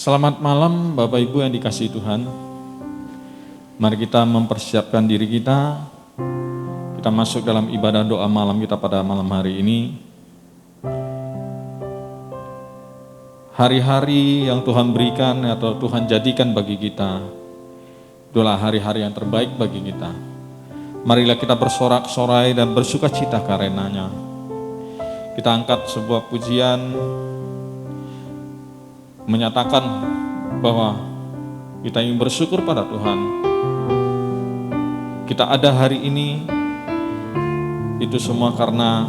Selamat malam Bapak Ibu yang dikasihi Tuhan. Mari kita mempersiapkan diri kita. Kita masuk dalam ibadah doa malam kita pada malam hari ini. Hari-hari yang Tuhan berikan atau Tuhan jadikan bagi kita adalah hari-hari yang terbaik bagi kita. Marilah kita bersorak-sorai dan bersuka cita karenanya. Kita angkat sebuah pujian menyatakan bahwa kita ingin bersyukur pada Tuhan. Kita ada hari ini itu semua karena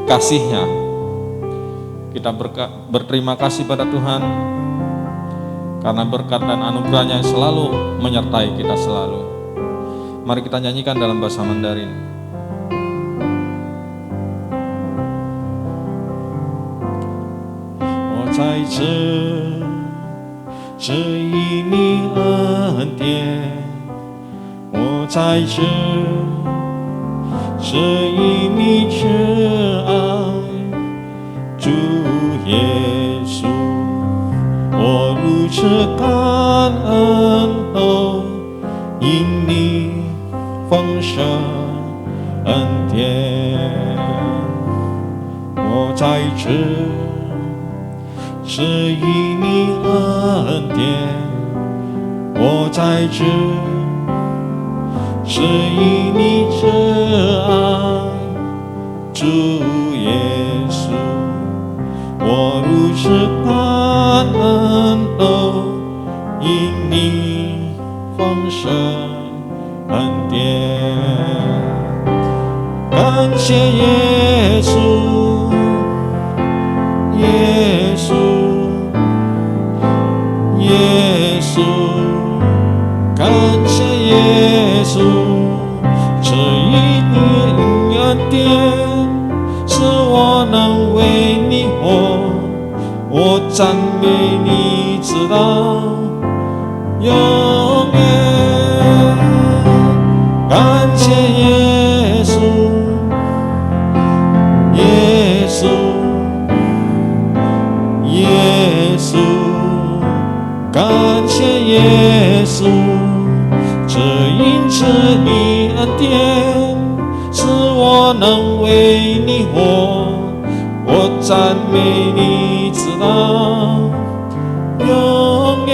kasih-Nya. Kita berterima kasih pada Tuhan karena berkat dan anugerah-Nya selalu menyertai kita selalu. Mari kita nyanyikan dalam bahasa Mandarin. 在这以你恩典，我在这以你慈爱，主耶稣，我如此感恩都因你丰盛恩典，我在这是以你恩典，我在这是以你慈爱，主耶稣，我如此感恩都因你丰盛恩典，感谢耶稣，耶稣。耶稣，感谢耶稣，这一你恩典，使我能为你活，我赞美你直到永远。感谢耶稣，耶稣，耶稣。感谢耶稣，这因此你恩典，使我能为你活，我赞美你直到永远。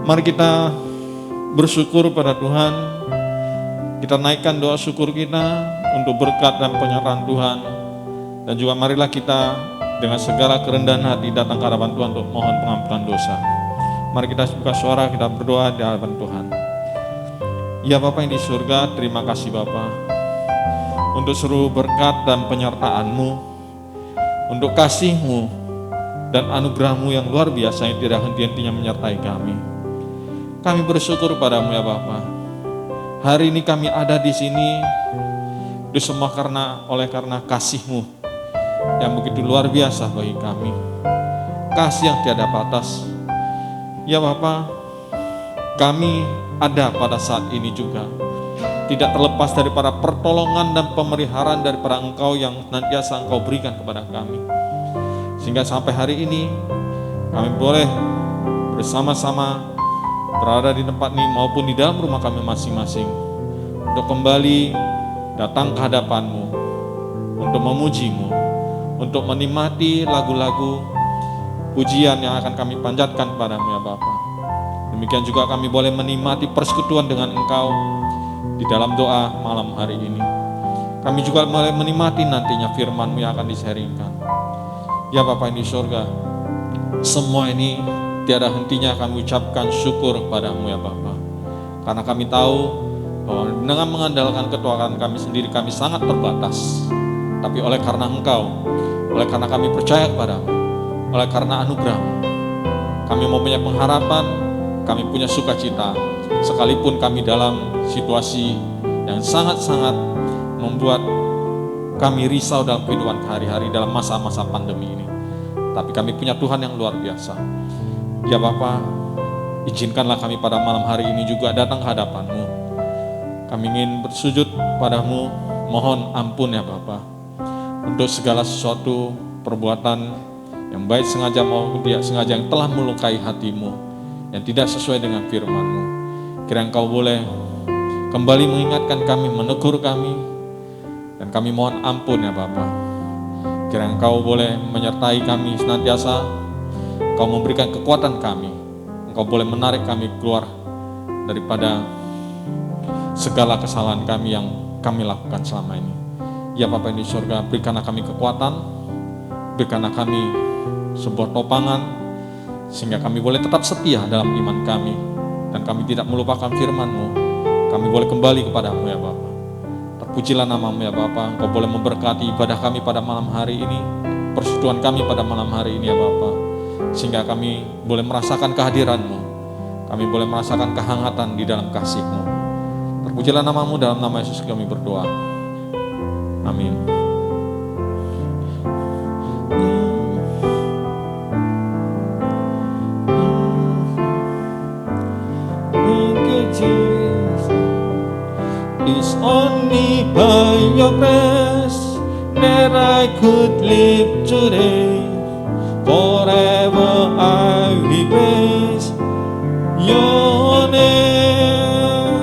Mari kita bersyukur pada Tuhan. Kita naikkan doa syukur kita untuk berkat dan penyertaan Tuhan. Dan juga marilah kita dengan segala kerendahan hati datang ke hadapan Tuhan untuk mohon pengampunan dosa. Mari kita buka suara, kita berdoa di hadapan Tuhan. Ya Bapa yang di surga, terima kasih Bapa untuk seluruh berkat dan penyertaan-Mu, untuk kasih-Mu dan anugerah-Mu yang luar biasa yang tidak henti-hentinya menyertai kami. Kami bersyukur padamu ya Bapa. Hari ini kami ada di sini, itu semua oleh karena kasih-Mu yang begitu luar biasa bagi kami. Kasih yang tiada batas. Ya Bapa, kami ada pada saat ini juga tidak terlepas daripada pertolongan dan pemeliharaan daripada Engkau yang senantiasa Engkau berikan kepada kami. Sehingga sampai hari ini kami boleh bersama-sama berada di tempat ini maupun di dalam rumah kami masing-masing untuk kembali datang ke hadapan-Mu, untuk memuji-Mu, untuk menikmati lagu-lagu pujian yang akan kami panjatkan padamu ya Bapa. Demikian juga kami boleh menikmati persekutuan dengan Engkau di dalam doa malam hari ini. Kami juga boleh menikmati nantinya firman-Mu yang akan disaringkan. Ya Bapa yang di surga, semua ini tiada hentinya kami ucapkan syukur padamu ya Bapa. Karena kami tahu bahwa dengan mengandalkan ketuhanan kami sendiri kami sangat terbatas. Tapi oleh karena Engkau, oleh karena kami percaya kepadamu, oleh karena anugerah-Mu, kami mempunyai pengharapan, kami punya sukacita, sekalipun kami dalam situasi yang sangat-sangat membuat kami risau dalam kehidupan hari-hari dalam masa-masa pandemi ini. Tapi kami punya Tuhan yang luar biasa. Ya Bapa, izinkanlah kami pada malam hari ini juga datang ke hadapan-Mu. Kami ingin bersujud padamu, mohon ampun ya Bapa, untuk segala sesuatu perbuatan yang baik sengaja maupun tidak sengaja yang telah melukai hatimu, yang tidak sesuai dengan firman-Mu. Kiranya Engkau boleh kembali mengingatkan kami, menegur kami, dan kami mohon ampun ya Bapa. Kiranya Engkau boleh menyertai kami senantiasa, Engkau memberikan kekuatan kami, Engkau boleh menarik kami keluar daripada segala kesalahan kami yang kami lakukan selama ini. Ya Bapa yang di surga, berikanlah kami kekuatan, berikanlah kami sebuah topangan, sehingga kami boleh tetap setia dalam iman kami, dan kami tidak melupakan firman-Mu. Kami boleh kembali kepadamu ya Bapa. Terpujilah nama-Mu ya Bapa. Engkau boleh memberkati ibadah kami pada malam hari ini, persekutuan kami pada malam hari ini ya Bapa, sehingga kami boleh merasakan kehadiran-Mu, kami boleh merasakan kehangatan di dalam kasih-Mu. Terpujilah nama-Mu, dalam nama Yesus kami berdoa. Amin. It's only by your grace that I could live today. Forever I will praise your name.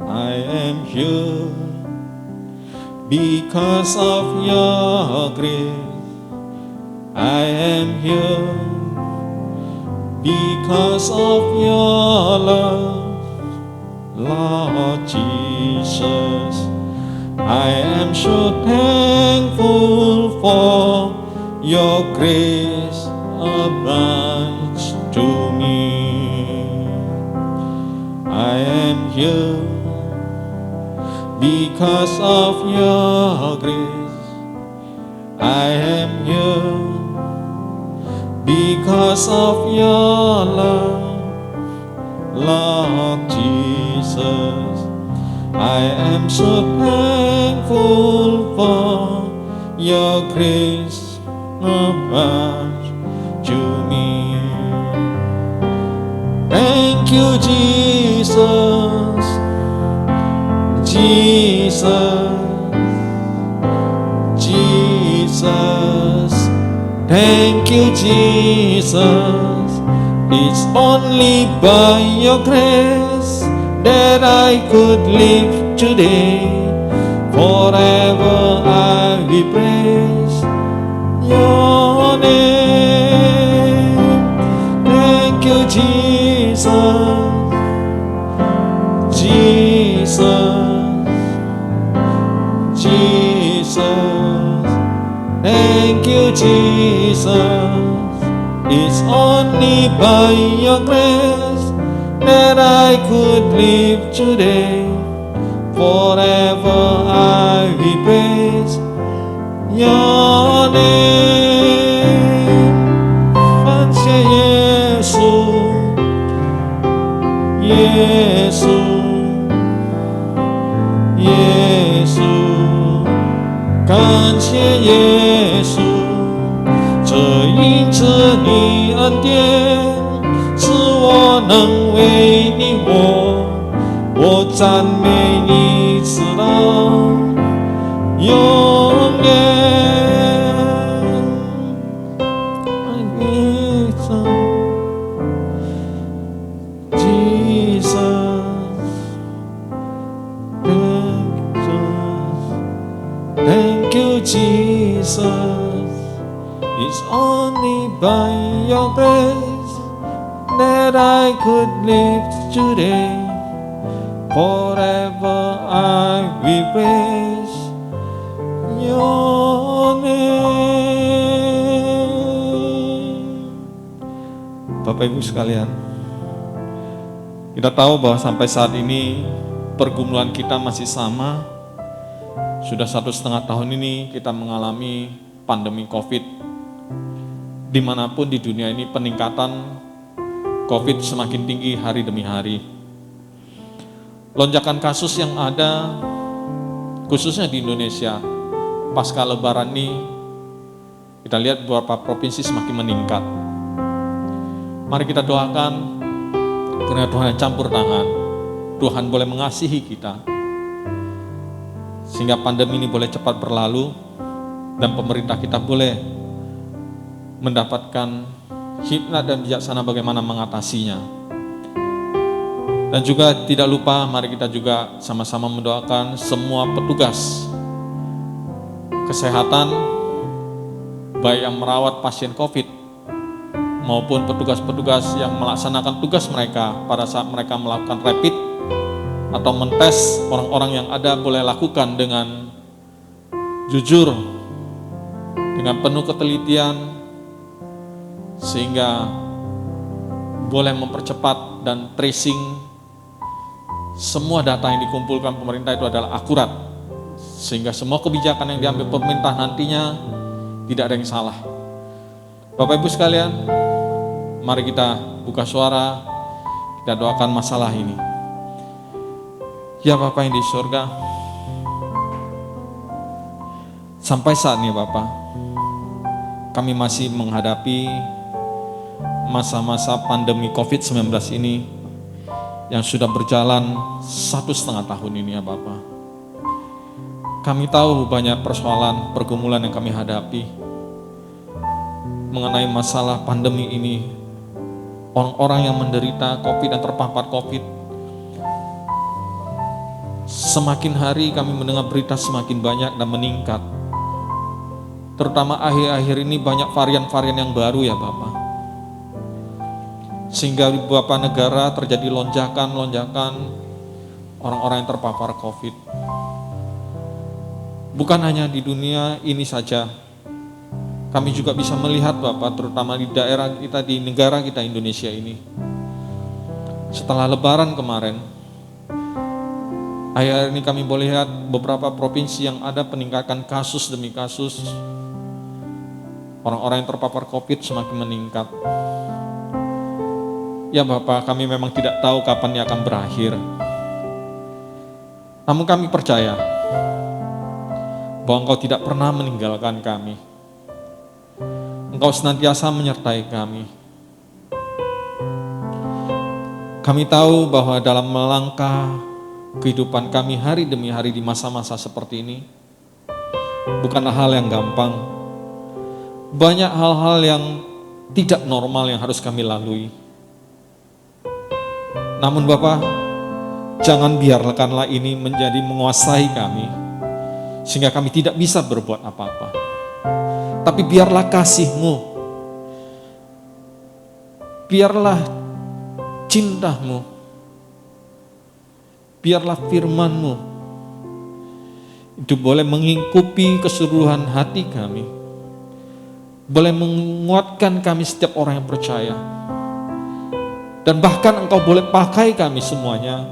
I am here because of your grace. I am here because of your love, Lord Jesus. I am so thankful for your grace abides to me. I am here because of your grace. I am here because of your love, Lord Jesus. I am so thankful for your grace abides to me. Thank you, Jesus, Jesus, Jesus. Thank you, Jesus. It's only by your grace that I could live today. Forever I will praise your name. Thank you, Jesus, Jesus, Jesus. Thank you, Jesus. It's only by your grace that I could live today. Forever I will praise your name. Pansia Yesus, Yesus, Yesus. 感谢耶稣，这因着你恩典，使我能为你活。我赞美你直到永远。Jesus, it's only by your grace that I could live today. Forever I will praise your name. Bapak Ibu sekalian, kita tahu bahwa sampai saat ini pergumulan kita masih sama. Sudah 1,5 tahun ini kita mengalami pandemi COVID. Dimanapun di dunia ini peningkatan COVID semakin tinggi hari demi hari. Lonjakan kasus yang ada, khususnya di Indonesia, pasca Lebaran ini, kita lihat beberapa provinsi semakin meningkat. Mari kita doakan, karena Tuhan yang campur tangan, Tuhan boleh mengasihi kita, sehingga pandemi ini boleh cepat berlalu dan pemerintah kita boleh mendapatkan hikmat dan bijaksana bagaimana mengatasinya. Dan juga tidak lupa mari kita juga sama-sama mendoakan semua petugas kesehatan, baik yang merawat pasien COVID maupun petugas-petugas yang melaksanakan tugas mereka pada saat mereka melakukan rapid atau mentes orang-orang yang ada boleh lakukan dengan jujur, dengan penuh ketelitian, sehingga boleh mempercepat dan tracing semua data yang dikumpulkan pemerintah itu adalah akurat, sehingga semua kebijakan yang diambil pemerintah nantinya tidak ada yang salah. Bapak Ibu sekalian, mari kita buka suara, kita doakan masalah ini. Ya Bapa yang di surga, sampai saat ini Bapak, kami masih menghadapi masa-masa pandemi COVID-19 ini yang sudah berjalan 1,5 tahun ini ya Bapak. Kami tahu banyak persoalan, pergumulan yang kami hadapi mengenai masalah pandemi ini. Orang-orang yang menderita COVID dan terpapar COVID, semakin hari kami mendengar berita semakin banyak dan meningkat. Terutama akhir-akhir ini banyak varian-varian yang baru ya Bapak. Sehingga di beberapa negara terjadi lonjakan orang-orang yang terpapar COVID. Bukan hanya di dunia ini saja, kami juga bisa melihat Bapak, terutama di daerah kita, di negara kita Indonesia ini. Setelah Lebaran kemarin, akhir ini kami boleh lihat beberapa provinsi yang ada peningkatan kasus demi kasus. Orang-orang yang terpapar COVID semakin meningkat. Ya Bapak, kami memang tidak tahu kapan ia akan berakhir. Namun kami percaya bahwa Engkau tidak pernah meninggalkan kami. Engkau senantiasa menyertai kami. Kami tahu bahwa dalam melangkah kehidupan kami hari demi hari di masa-masa seperti ini, bukanlah hal yang gampang. Banyak hal-hal yang tidak normal yang harus kami lalui. Namun Bapak, jangan biarkanlah ini menjadi menguasai kami, sehingga kami tidak bisa berbuat apa-apa. Tapi biarlah kasih-Mu, biarlah cinta-Mu, biarlah firman-Mu itu boleh mengingkupi keseluruhan hati kami, boleh menguatkan kami setiap orang yang percaya. Dan bahkan Engkau boleh pakai kami semuanya,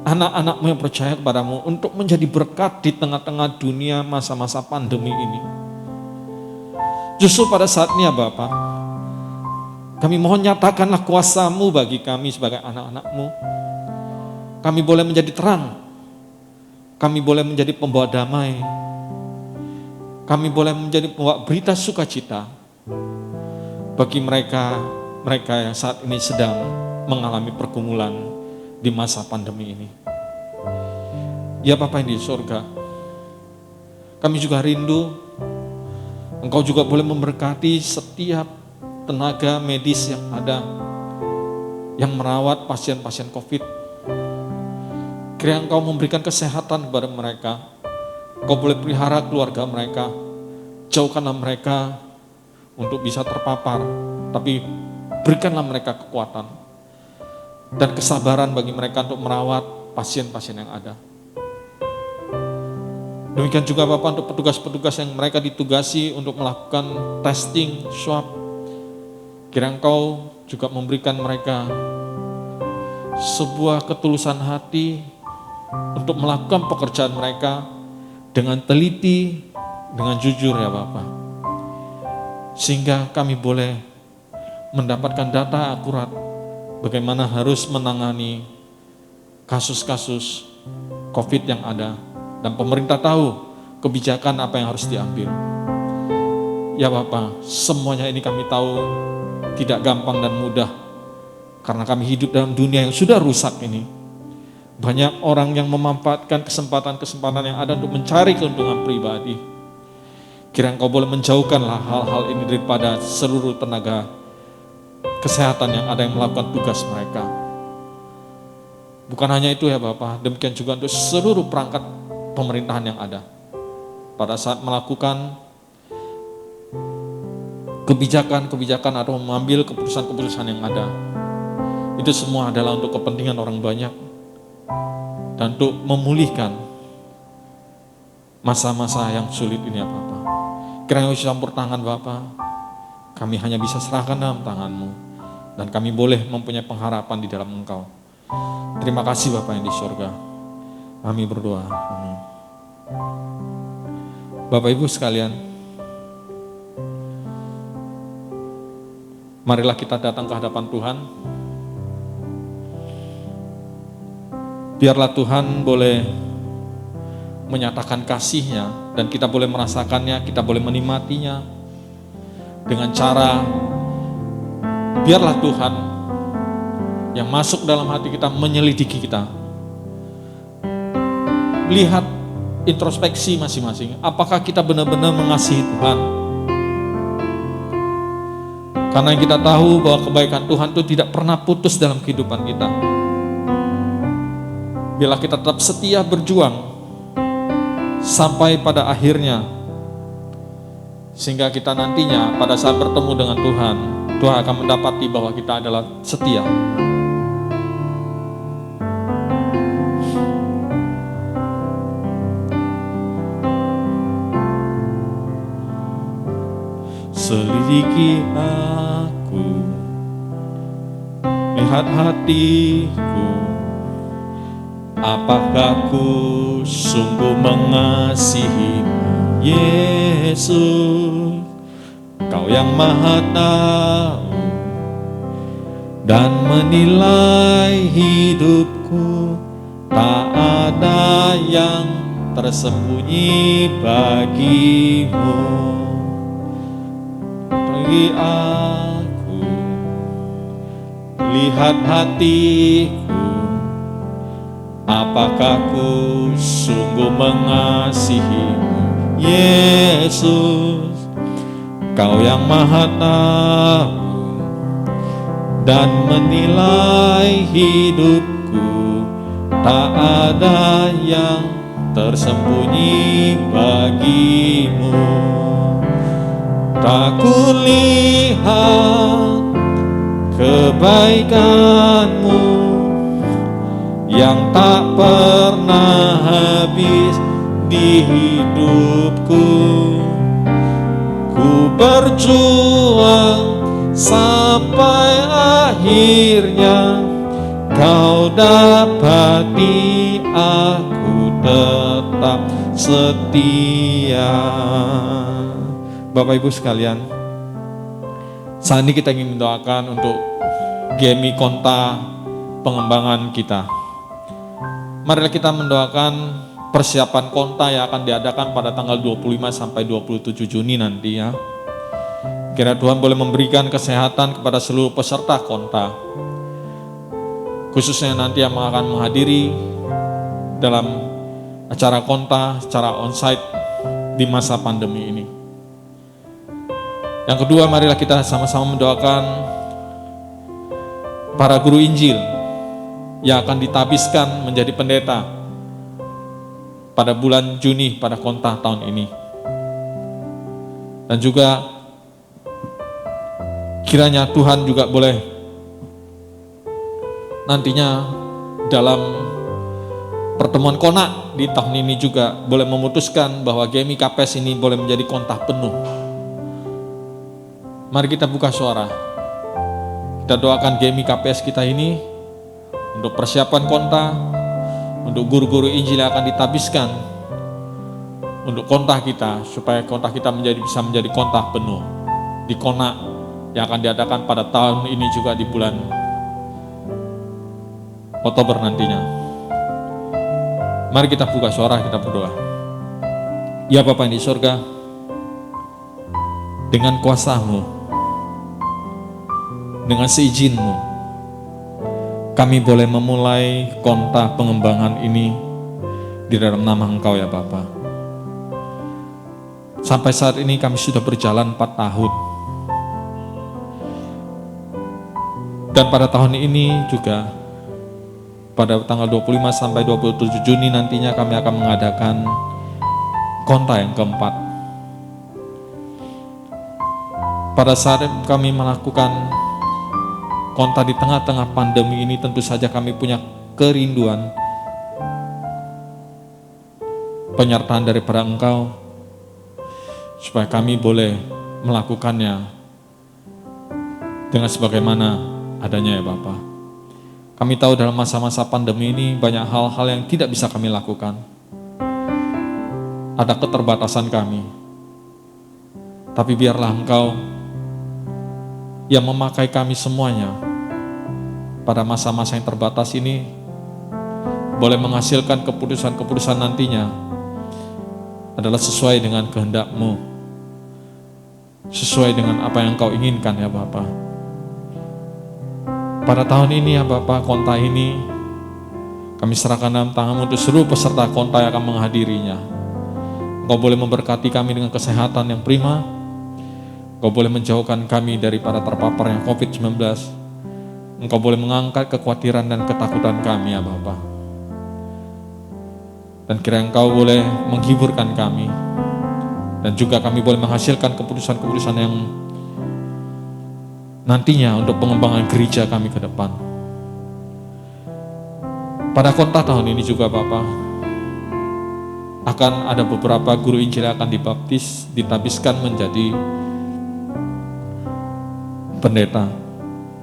anak-anak-Mu yang percaya kepadamu, untuk menjadi berkat di tengah-tengah dunia masa-masa pandemi ini. Justru pada saat ini ya Bapak, kami mohon nyatakanlah kuasa-Mu bagi kami sebagai anak-anak-Mu. Kami boleh menjadi terang, kami boleh menjadi pembawa damai, kami boleh menjadi pembawa berita sukacita bagi mereka yang saat ini sedang mengalami pergumulan di masa pandemi ini. Ya Bapa yang di surga, kami juga rindu Engkau juga boleh memberkati setiap tenaga medis yang ada, yang merawat pasien-pasien COVID. Kiranya Engkau memberikan kesehatan kepada mereka. Engkau boleh pelihara keluarga mereka, jauhkanlah mereka untuk bisa terpapar, tapi berikanlah mereka kekuatan dan kesabaran bagi mereka untuk merawat pasien-pasien yang ada. Demikian juga Bapak untuk petugas-petugas yang mereka ditugasi untuk melakukan testing, swab. Kiranya Engkau juga memberikan mereka sebuah ketulusan hati untuk melakukan pekerjaan mereka dengan teliti, dengan jujur ya Bapak. Sehingga kami boleh mendapatkan data akurat bagaimana harus menangani kasus-kasus COVID yang ada, dan pemerintah tahu kebijakan apa yang harus diambil. Ya Bapak, semuanya ini kami tahu tidak gampang dan mudah, karena kami hidup dalam dunia yang sudah rusak ini. Banyak orang yang memanfaatkan kesempatan-kesempatan yang ada untuk mencari keuntungan pribadi. Kiranya Engkau boleh menjauhkanlah hal-hal ini daripada seluruh tenaga kesehatan yang ada yang melakukan tugas mereka. Bukan hanya itu ya Bapak, demikian juga untuk seluruh perangkat pemerintahan yang ada. Pada saat melakukan kebijakan-kebijakan atau mengambil keputusan-keputusan yang ada, itu semua adalah untuk kepentingan orang banyak dan untuk memulihkan masa-masa yang sulit ini ya Bapak. Kiranya campur tangan Bapak, kami hanya bisa serahkan dalam tangan-Mu dan kami boleh mempunyai pengharapan di dalam Engkau. Terima kasih Bapak yang di surga. Kami berdoa. Amin. Bapak Ibu sekalian, marilah kita datang ke hadapan Tuhan. Biarlah Tuhan boleh menyatakan kasih-Nya dan kita boleh merasakannya, kita boleh menikmatinya dengan cara biarlah Tuhan yang masuk dalam hati kita menyelidiki kita. Lihat introspeksi masing-masing. Apakah kita benar-benar mengasihi Tuhan? Karena kita tahu bahwa kebaikan Tuhan itu tidak pernah putus dalam kehidupan kita. Bila kita tetap setia berjuang sampai pada akhirnya, sehingga kita nantinya pada saat bertemu dengan Tuhan, Tuhan akan mendapati bahwa kita adalah setia. Selidiki aku, lihat hatiku, apakah ku sungguh mengasihi-Mu, Yesus, Kau yang Maha Tahu dan menilai hidupku, tak ada yang tersembunyi bagi-Mu. Bagi aku, lihat hatiku, apakah ku sungguh mengasihi-Mu, Yesus, Kau yang Maha Tahu dan menilai hidupku, tak ada yang tersembunyi bagi-Mu. Tak kulihat kebaikan-Mu yang tak pernah habis di hidupku. Ku berjuang sampai akhirnya Kau dapati aku tetap setia. Bapak Ibu sekalian, saat ini kita ingin mendoakan untuk GMI Konta pengembangan kita. Marilah kita mendoakan persiapan Konta yang akan diadakan pada tanggal 25 sampai 27 Juni nanti ya. Kiranya Tuhan boleh memberikan kesehatan kepada seluruh peserta Konta, khususnya nanti yang akan menghadiri dalam acara Konta secara onsite di masa pandemi ini. Yang kedua, marilah kita sama-sama mendoakan para guru Injil yang akan ditabiskan menjadi pendeta pada bulan Juni pada Konta tahun ini. Dan juga kiranya Tuhan juga boleh nantinya dalam pertemuan Konak di tahun ini juga boleh memutuskan bahwa GMI KPS ini boleh menjadi Konta penuh. Mari kita buka suara. Kita doakan GMI KPS kita ini untuk persiapan Konta, untuk guru-guru Injil yang akan ditabiskan untuk Konta kita, supaya Konta kita bisa menjadi Konta penuh di Konak yang akan diadakan pada tahun ini juga di bulan Oktober nantinya. Mari kita buka suara, kita berdoa. Ya Bapa yang di surga, dengan kuasa-Mu, dengan seizin-Mu, kami boleh memulai konta pengembangan ini di dalam nama Engkau ya Bapa. Sampai saat ini kami sudah berjalan 4 tahun. Dan pada tahun ini juga, pada tanggal 25 sampai 27 Juni nantinya kami akan mengadakan konta yang keempat. Pada saat kami melakukan konta di tengah-tengah pandemi ini, tentu saja kami punya kerinduan penyertaan daripada Engkau, supaya kami boleh melakukannya dengan sebagaimana adanya ya Bapa. Kami tahu dalam masa-masa pandemi ini banyak hal-hal yang tidak bisa kami lakukan. Ada keterbatasan kami. Tapi biarlah Engkau yang memakai kami semuanya pada masa-masa yang terbatas ini boleh menghasilkan keputusan-keputusan nantinya adalah sesuai dengan kehendak-Mu, sesuai dengan apa yang Engkau inginkan ya Bapa. Pada tahun ini ya Bapa, konta ini kami serahkan dalam tangan-Mu untuk seluruh peserta konta yang akan menghadirinya. Engkau boleh memberkati kami dengan kesehatan yang prima. Engkau boleh menjauhkan kami daripada terpaparnya COVID-19. Engkau boleh mengangkat kekhawatiran dan ketakutan kami ya Bapa. Dan kiranya Engkau boleh menghiburkan kami. Dan juga kami boleh menghasilkan keputusan-keputusan yang nantinya untuk pengembangan gereja kami ke depan. Pada konta tahun ini juga Bapak, akan ada beberapa guru Injil yang akan dibaptis, ditabiskan menjadi pendeta.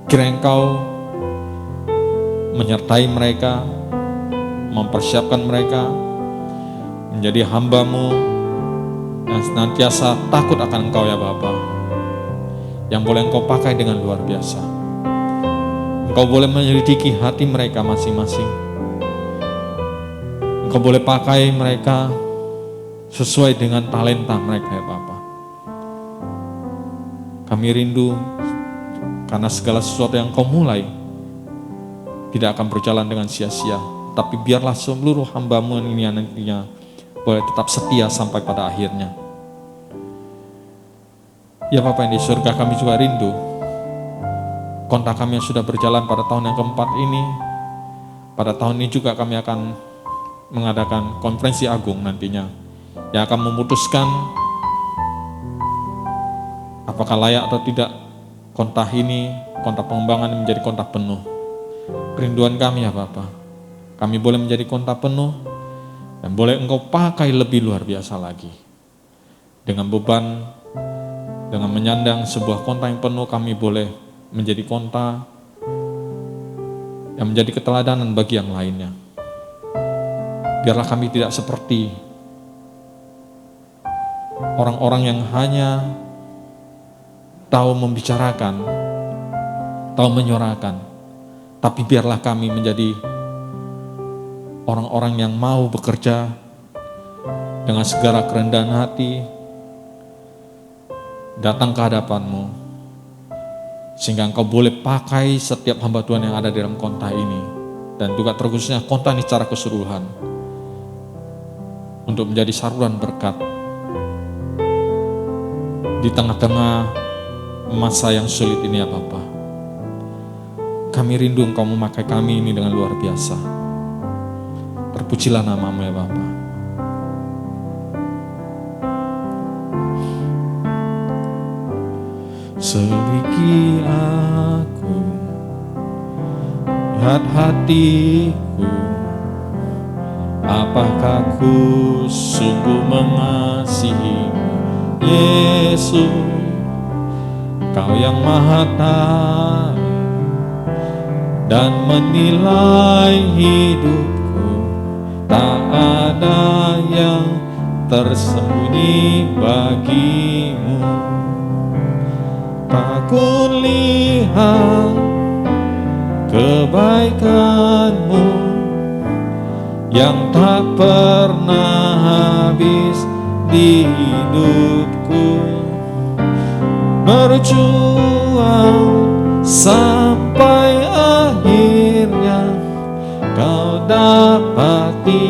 Kiranya Engkau menyertai mereka, mempersiapkan mereka menjadi hamba-Mu yang senantiasa takut akan Engkau ya Bapa, yang boleh Engkau pakai dengan luar biasa. Engkau boleh menyelidiki hati mereka masing-masing. Engkau boleh pakai mereka sesuai dengan talenta mereka ya Bapa. Kami rindu karena segala sesuatu yang Engkau mulai tidak akan berjalan dengan sia-sia. Tapi biarlah seluruh hamba-Mu ini nantinya boleh tetap setia sampai pada akhirnya. Ya Bapak yang di surga, kami juga rindu konta kami yang sudah berjalan pada tahun yang keempat ini. Pada tahun ini juga kami akan mengadakan konferensi agung nantinya, yang akan memutuskan apakah layak atau tidak konta ini, konta pengembangan menjadi konta penuh. Kerinduan kami ya Bapak, kami boleh menjadi konta penuh dan boleh Engkau pakai lebih luar biasa lagi. Dengan beban, dengan menyandang sebuah konta yang penuh, kami boleh menjadi konta yang menjadi keteladanan bagi yang lainnya. Biarlah kami tidak seperti orang-orang yang hanya tahu membicarakan, tahu menyuarakan, tapi biarlah kami menjadi orang-orang yang mau bekerja dengan segala kerendahan hati, datang ke hadapan-Mu, sehingga Engkau boleh pakai setiap hamba Tuhan yang ada di dalam konta ini, dan juga terkhususnya konta ini secara keseluruhan, untuk menjadi saluran berkat di tengah-tengah masa yang sulit ini ya Bapa. Kami rindu Engkau memakai kami ini dengan luar biasa. Terpujilah nama-Mu ya Bapa. Selidiki aku, lihat hatiku, apakah ku sungguh mengasihi Yesus, Kau yang Maha Tahu dan menilai hidupku, tak ada yang tersembunyi bagimu. Aku lihat kebaikan-Mu yang tak pernah habis di hidupku, berjuang sampai akhirnya dapati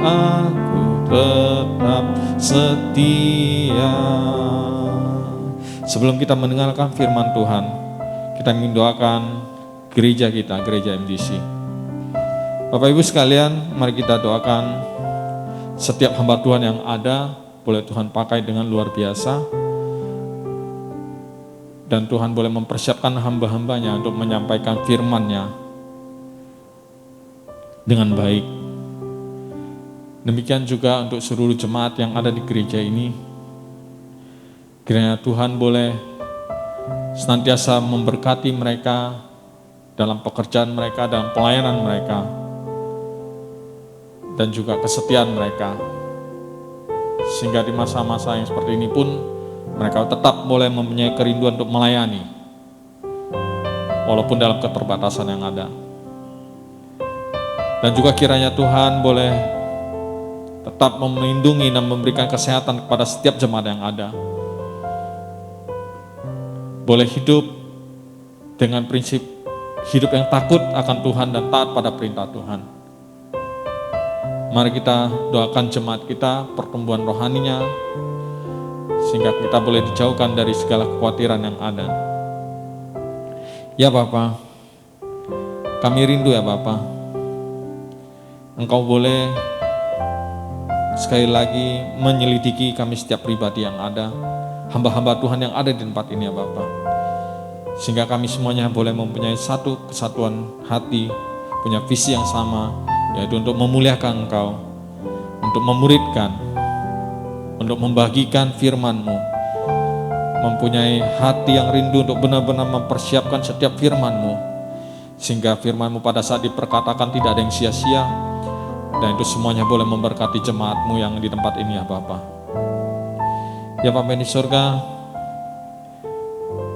aku tetap setia. Sebelum kita mendengarkan firman Tuhan, kita ingin doakan gereja kita, gereja MDC. Bapak Ibu sekalian, mari kita doakan setiap hamba Tuhan yang ada, boleh Tuhan pakai dengan luar biasa. Dan Tuhan boleh mempersiapkan hamba-hambanya untuk menyampaikan firman-Nya dengan baik. Demikian juga untuk seluruh jemaat yang ada di gereja ini. Kiranya Tuhan boleh senantiasa memberkati mereka dalam pekerjaan mereka, dalam pelayanan mereka, dan juga kesetiaan mereka. Sehingga di masa-masa yang seperti ini pun mereka tetap boleh mempunyai kerinduan untuk melayani, walaupun dalam keterbatasan yang ada. Dan juga kiranya Tuhan boleh tetap melindungi dan memberikan kesehatan kepada setiap jemaat yang ada. Boleh hidup dengan prinsip hidup yang takut akan Tuhan dan taat pada perintah Tuhan. Mari kita doakan jemaat kita, pertumbuhan rohaninya, sehingga kita boleh dijauhkan dari segala kekhawatiran yang ada. Ya Bapa, kami rindu ya Bapa, Engkau boleh sekali lagi menyelidiki kami setiap pribadi yang ada, hamba-hamba Tuhan yang ada di tempat ini ya Bapa. Sehingga kami semuanya boleh mempunyai satu kesatuan hati, punya visi yang sama, yaitu untuk memuliakan Engkau, untuk memuridkan, untuk membagikan firman-Mu, mempunyai hati yang rindu untuk benar-benar mempersiapkan setiap firman-Mu, sehingga firman-Mu pada saat diperkatakan tidak ada yang sia-sia, dan itu semuanya boleh memberkati jemaat-Mu yang di tempat ini ya Bapa. Ya Bapa di surga,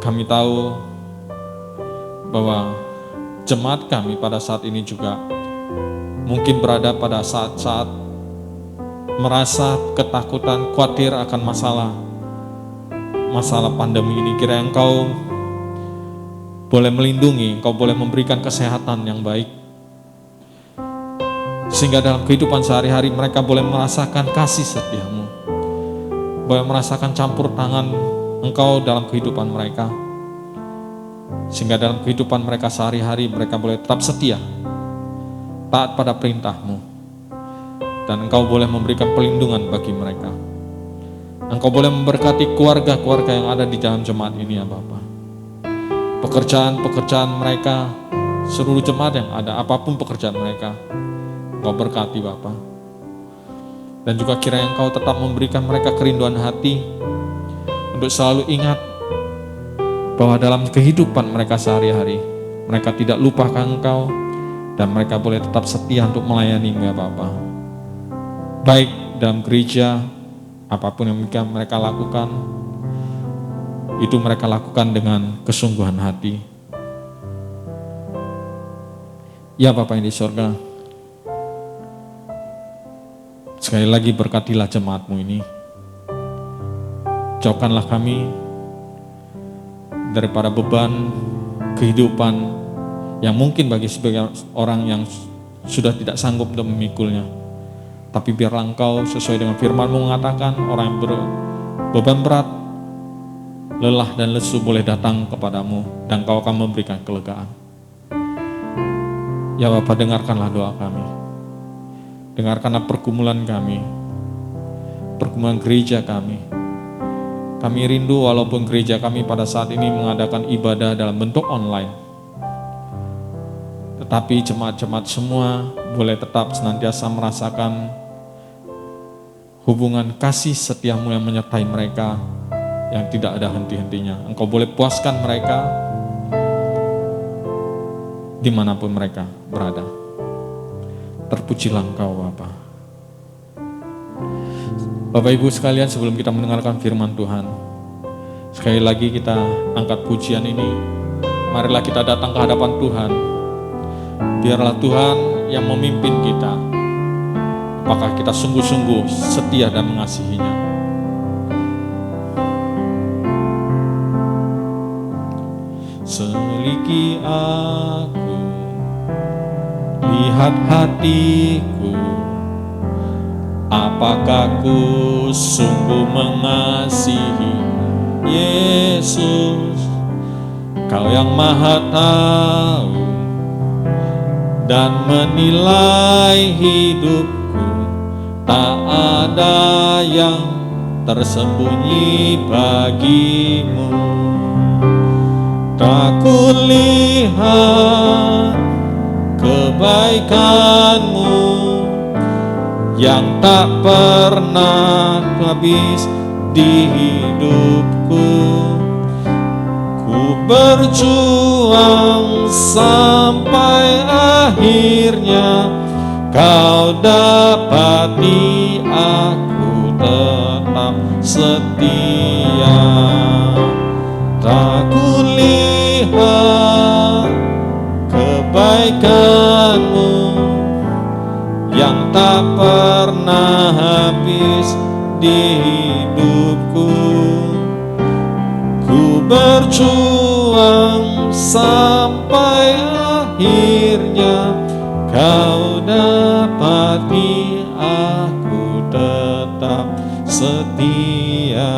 kami tahu bahwa jemaat kami pada saat ini juga mungkin berada pada saat-saat merasa ketakutan, khawatir akan masalah pandemi ini. Kiranya Engkau boleh melindungi, Engkau boleh memberikan kesehatan yang baik, sehingga dalam kehidupan sehari-hari mereka boleh merasakan kasih setia-Mu, boleh merasakan campur tangan Engkau dalam kehidupan mereka, sehingga dalam kehidupan mereka sehari-hari mereka boleh tetap setia, taat pada perintah-Mu, dan Engkau boleh memberikan perlindungan bagi mereka. Engkau boleh memberkati keluarga-keluarga yang ada di dalam jemaat ini ya Bapa. Pekerjaan-pekerjaan mereka, seluruh jemaat yang ada, apapun pekerjaan mereka, Engkau berkati Bapa. Dan juga kiranya Engkau tetap memberikan mereka kerinduan hati untuk selalu ingat bahwa dalam kehidupan mereka sehari-hari, mereka tidak lupakan Engkau, dan mereka boleh tetap setia untuk melayani ya Bapa. Baik dalam gereja, apapun yang mereka lakukan, itu mereka lakukan dengan kesungguhan hati. Ya Bapa yang di surga, sekali lagi berkatilah jemaat-Mu ini. Jauhkanlah kami daripada beban kehidupan yang mungkin bagi sebagian orang yang sudah tidak sanggup untuk memikulnya. Tapi biarlah Engkau sesuai dengan firman-Mu mengatakan, orang yang berbeban berat, lelah dan lesu boleh datang kepadamu, dan Engkau akan memberikan kelegaan. Ya Bapa, dengarkanlah doa kami, dengarkanlah pergumulan kami, pergumulan gereja kami. Kami rindu walaupun gereja kami pada saat ini mengadakan ibadah dalam bentuk online, tetapi jemaat-jemaat semua boleh tetap senantiasa merasakan hubungan kasih setia-Mu yang menyertai mereka, yang tidak ada henti-hentinya. Engkau boleh puaskan mereka dimanapun mereka berada. Terpujilah Engkau Bapa. Bapak Ibu sekalian, sebelum kita mendengarkan firman Tuhan, sekali lagi kita angkat pujian ini. Marilah kita datang ke hadapan Tuhan. Biarlah Tuhan yang memimpin kita. Apakah kita sungguh-sungguh setia dan mengasihinya? Seliki aku lihat hatiku, apakah ku sungguh mengasihi Yesus. Kau yang maha tahu dan menilai hidupku, tak ada yang tersembunyi bagimu. Tak kulihat kebaikanmu yang tak pernah habis di hidupku. Ku berjuang sampai akhirnya kau dapati aku tetap setia. Tak kulihat kebaikanmu yang tak pernah habis di hidupku. Ku berjuang sampai akhirnya kau dapati aku tetap setia.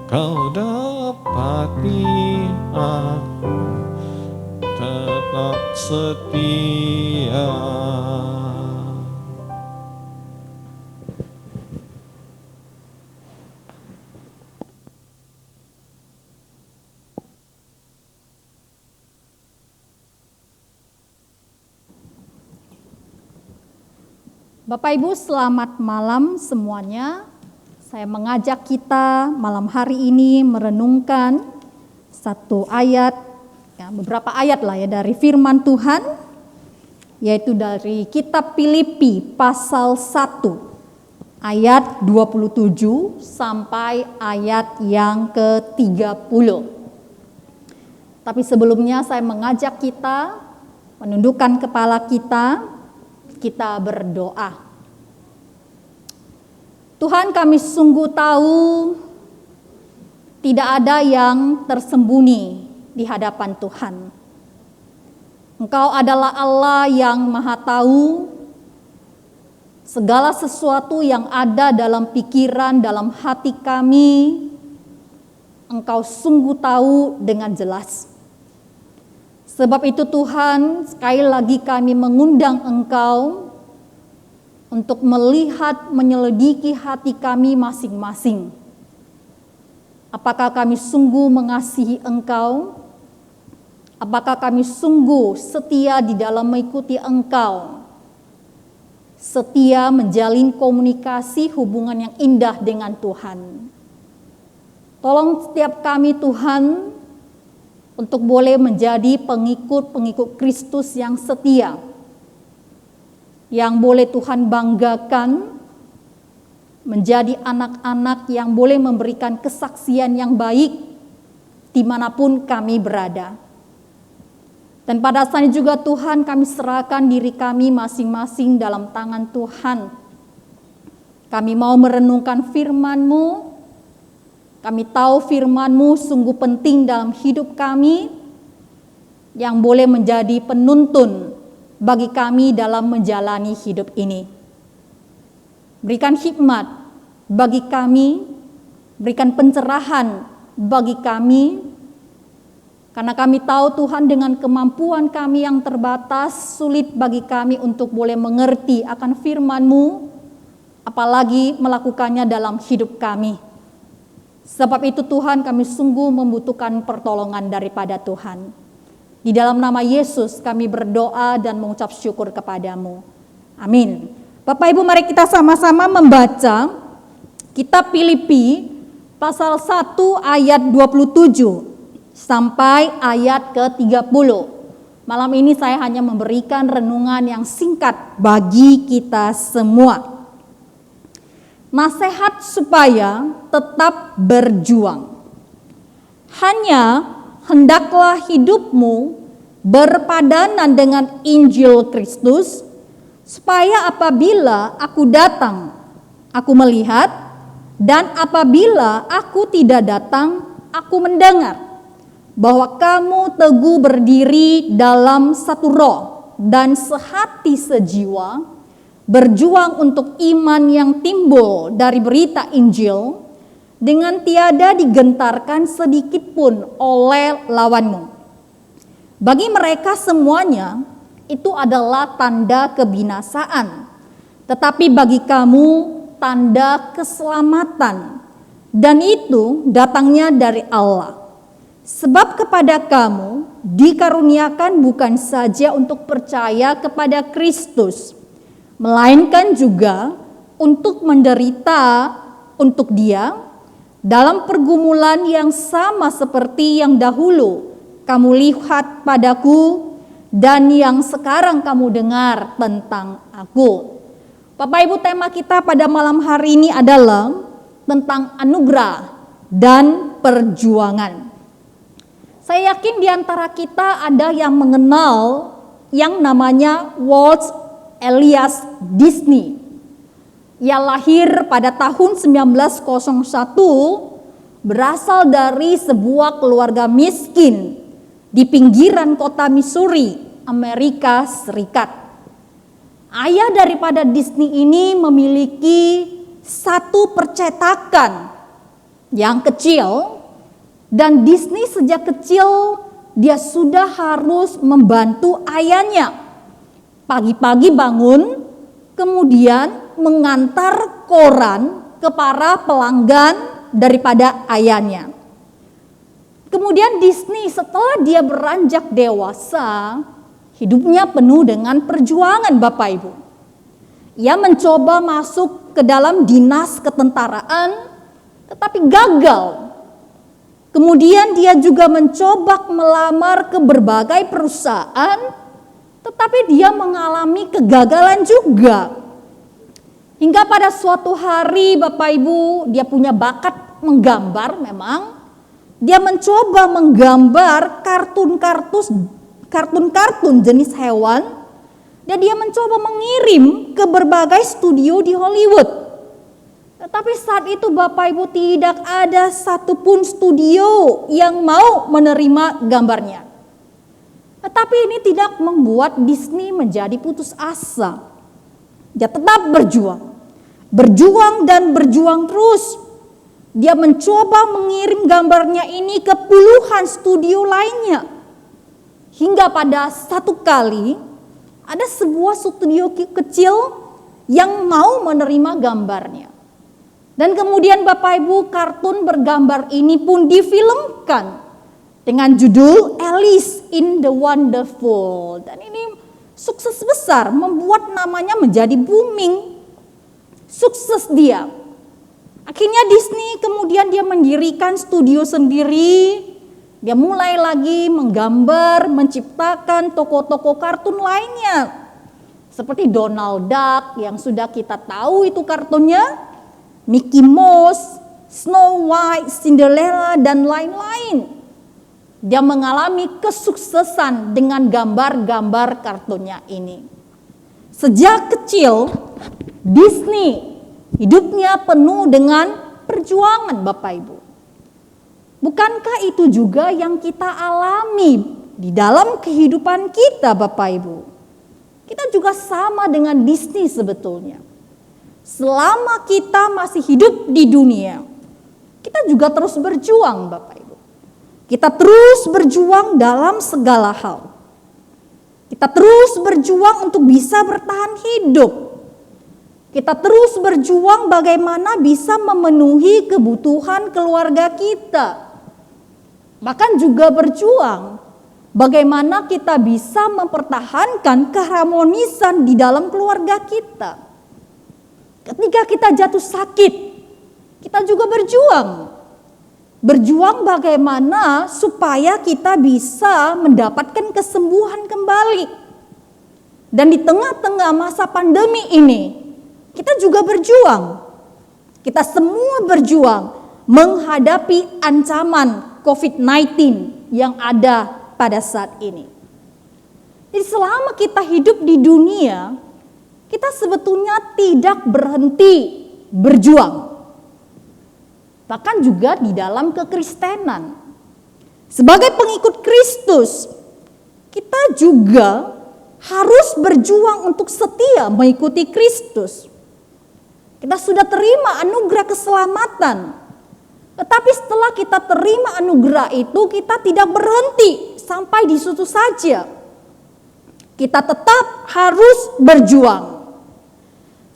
Kau dapati aku tetap setia. Bapak Ibu, selamat malam semuanya. Saya mengajak kita malam hari ini merenungkan satu ayat, ya, beberapa ayat lah ya dari firman Tuhan, yaitu dari kitab Filipi pasal 1 ayat 27 sampai ayat yang ke-30. Tapi sebelumnya saya mengajak kita menundukkan kepala kita berdoa. Tuhan, kami sungguh tahu tidak ada yang tersembunyi di hadapan Tuhan. Engkau adalah Allah yang Maha Tahu segala sesuatu yang ada dalam pikiran, dalam hati kami. Engkau sungguh tahu dengan jelas. Sebab itu Tuhan, sekali lagi kami mengundang Engkau untuk melihat, menyelidiki hati kami masing-masing. Apakah kami sungguh mengasihi Engkau? Apakah kami sungguh setia di dalam mengikuti Engkau? Setia menjalin komunikasi hubungan yang indah dengan Tuhan. Tolong setiap kami Tuhan untuk boleh menjadi pengikut-pengikut Kristus yang setia, yang boleh Tuhan banggakan, menjadi anak-anak yang boleh memberikan kesaksian yang baik dimanapun kami berada. Dan pada saat ini juga Tuhan, kami serahkan diri kami masing-masing dalam tangan Tuhan. Kami mau merenungkan firman-Mu. Kami tahu firman-Mu sungguh penting dalam hidup kami, yang boleh menjadi penuntun bagi kami dalam menjalani hidup ini. Berikan hikmat bagi kami, berikan pencerahan bagi kami, karena kami tahu Tuhan dengan kemampuan kami yang terbatas, sulit bagi kami untuk boleh mengerti akan firman-Mu, apalagi melakukannya dalam hidup kami. Sebab itu Tuhan, kami sungguh membutuhkan pertolongan daripada Tuhan. Di dalam nama Yesus kami berdoa dan mengucap syukur kepadamu. Amin. Bapak Ibu, mari kita sama-sama membaca kitab Filipi pasal 1 ayat 27 sampai ayat ke-30. Malam ini saya hanya memberikan renungan yang singkat bagi kita semua. Nasihat supaya tetap berjuang. Hanya hendaklah hidupmu berpadanan dengan Injil Kristus, supaya apabila aku datang, aku melihat, dan apabila aku tidak datang, aku mendengar bahwa kamu teguh berdiri dalam satu roh dan sehati sejiwa, berjuang untuk iman yang timbul dari berita Injil, dengan tiada digentarkan sedikit pun oleh lawanmu. Bagi mereka semuanya itu adalah tanda kebinasaan, tetapi bagi kamu tanda keselamatan, dan itu datangnya dari Allah. Sebab kepada kamu dikaruniakan bukan saja untuk percaya kepada Kristus, melainkan juga untuk menderita untuk Dia dalam pergumulan yang sama seperti yang dahulu kamu lihat padaku dan yang sekarang kamu dengar tentang aku. Bapak Ibu, tema kita pada malam hari ini adalah tentang anugerah dan perjuangan. Saya yakin di antara kita ada yang mengenal yang namanya Walt Elias Disney. Ia lahir pada tahun 1901, berasal dari sebuah keluarga miskin di pinggiran kota Missouri, Amerika Serikat. Ayah daripada Disney ini memiliki satu percetakan yang kecil, dan Disney sejak kecil dia sudah harus membantu ayahnya. Pagi-pagi bangun, kemudian mengantar koran ke para pelanggan daripada ayahnya. Kemudian Disney setelah dia beranjak dewasa, hidupnya penuh dengan perjuangan, Bapak Ibu. Ia mencoba masuk ke dalam dinas ketentaraan, tetapi gagal. Kemudian dia juga mencoba melamar ke berbagai perusahaan, tetapi dia mengalami kegagalan juga. Hingga pada suatu hari, Bapak Ibu, dia punya bakat menggambar memang. Dia mencoba menggambar kartun-kartun jenis hewan, dan dia mencoba mengirim ke berbagai studio di Hollywood. Tetapi saat itu Bapak Ibu tidak ada satupun studio yang mau menerima gambarnya. Tetapi ini tidak membuat Disney menjadi putus asa. Dia tetap berjuang. Berjuang dan berjuang terus. Dia mencoba mengirim gambarnya ini ke puluhan studio lainnya. Hingga pada satu kali ada sebuah studio kecil yang mau menerima gambarnya. Dan kemudian Bapak Ibu, kartun bergambar ini pun difilmkan dengan judul Alice in the Wonderful. Dan ini sukses besar, membuat namanya menjadi booming. Sukses dia. Akhirnya Disney kemudian dia mendirikan studio sendiri. Dia mulai lagi menggambar, menciptakan tokoh-tokoh kartun lainnya. Seperti Donald Duck yang sudah kita tahu itu kartunnya. Mickey Mouse, Snow White, Cinderella, dan lain-lain. Dia mengalami kesuksesan dengan gambar-gambar kartunnya ini. Sejak kecil, Disney hidupnya penuh dengan perjuangan, Bapak Ibu. Bukankah itu juga yang kita alami di dalam kehidupan kita, Bapak Ibu? Kita juga sama dengan Disney sebetulnya. Selama kita masih hidup di dunia, kita juga terus berjuang, Bapak Ibu. Kita terus berjuang dalam segala hal. Kita terus berjuang untuk bisa bertahan hidup. Kita terus berjuang bagaimana bisa memenuhi kebutuhan keluarga kita. Bahkan juga berjuang bagaimana kita bisa mempertahankan keharmonisan di dalam keluarga kita. Ketika kita jatuh sakit, kita juga berjuang. Berjuang bagaimana supaya kita bisa mendapatkan kesembuhan kembali. Dan di tengah-tengah masa pandemi ini, kita juga berjuang. Kita semua berjuang menghadapi ancaman COVID-19 yang ada pada saat ini. Jadi selama kita hidup di dunia, kita sebetulnya tidak berhenti berjuang. Bahkan juga di dalam kekristenan. Sebagai pengikut Kristus, kita juga harus berjuang untuk setia mengikuti Kristus. Kita sudah terima anugerah keselamatan. Tetapi setelah kita terima anugerah itu, kita tidak berhenti sampai di situ saja. Kita tetap harus berjuang.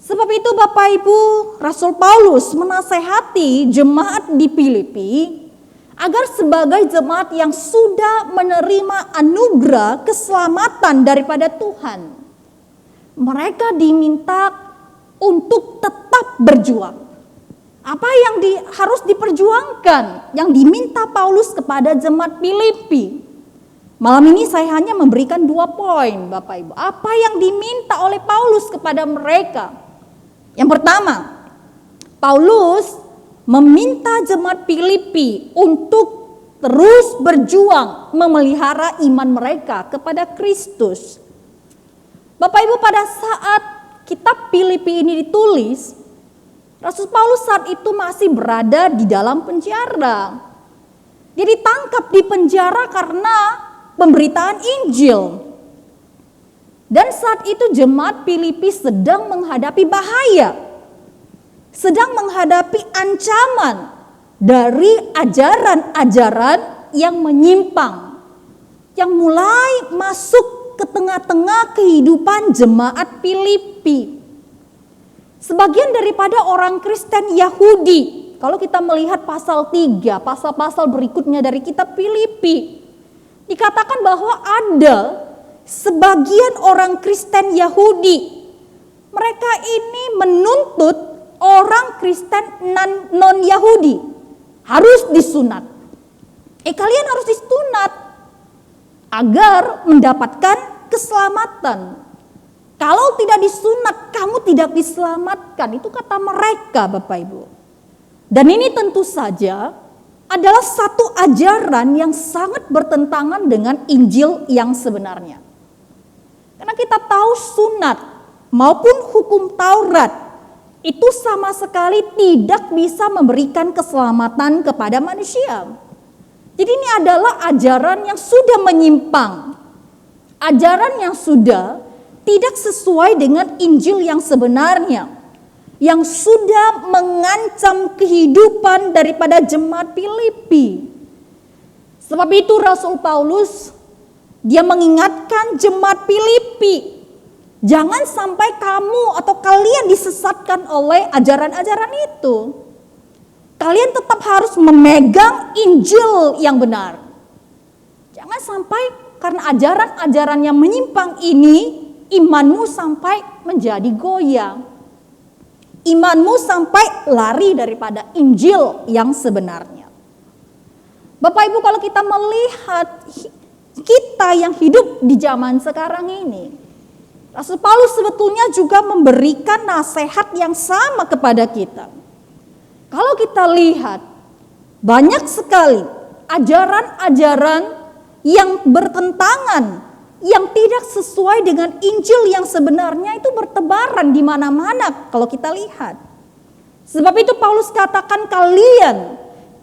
Sebab itu Bapak Ibu, Rasul Paulus menasehati jemaat di Filipi agar sebagai jemaat yang sudah menerima anugerah keselamatan daripada Tuhan, mereka diminta untuk tetap berjuang. Apa yang harus diperjuangkan, yang diminta Paulus kepada jemaat Filipi? Malam ini saya hanya memberikan 2 poin Bapak Ibu. Apa yang diminta oleh Paulus kepada mereka? Yang pertama, Paulus meminta jemaat Filipi untuk terus berjuang memelihara iman mereka kepada Kristus. Bapak Ibu, pada saat kitab Filipi ini ditulis, Rasul Paulus saat itu masih berada di dalam penjara. Dia ditangkap di penjara karena pemberitaan Injil. Dan saat itu jemaat Filipi sedang menghadapi bahaya, sedang menghadapi ancaman dari ajaran-ajaran yang menyimpang, yang mulai masuk ke tengah-tengah kehidupan jemaat Filipi. Sebagian daripada orang Kristen Yahudi, kalau kita melihat pasal 3, pasal-pasal berikutnya dari kitab Filipi, dikatakan bahwa ada sebagian orang Kristen Yahudi, mereka ini menuntut orang Kristen non-Yahudi harus disunat. Kalian harus disunat agar mendapatkan keselamatan. Kalau tidak disunat, kamu tidak diselamatkan. Itu kata mereka, Bapak Ibu. Dan ini tentu saja adalah satu ajaran yang sangat bertentangan dengan Injil yang sebenarnya. Karena kita tahu sunat maupun hukum Taurat itu sama sekali tidak bisa memberikan keselamatan kepada manusia. Jadi ini adalah ajaran yang sudah menyimpang. Ajaran yang sudah tidak sesuai dengan Injil yang sebenarnya. Yang sudah mengancam kehidupan daripada jemaat Filipi. Sebab itu Rasul Paulus, dia mengingatkan jemaat Filipi, jangan sampai kamu atau kalian disesatkan oleh ajaran-ajaran itu. Kalian tetap harus memegang Injil yang benar. Jangan sampai karena ajaran-ajaran yang menyimpang ini, imanmu sampai menjadi goyang. Imanmu sampai lari daripada Injil yang sebenarnya. Bapak Ibu, kalau kita melihat kita yang hidup di zaman sekarang ini, Rasul Paulus sebetulnya juga memberikan nasihat yang sama kepada kita. Kalau kita lihat, banyak sekali ajaran-ajaran yang bertentangan, yang tidak sesuai dengan Injil yang sebenarnya itu bertebaran di mana-mana kalau kita lihat. Sebab itu Paulus katakan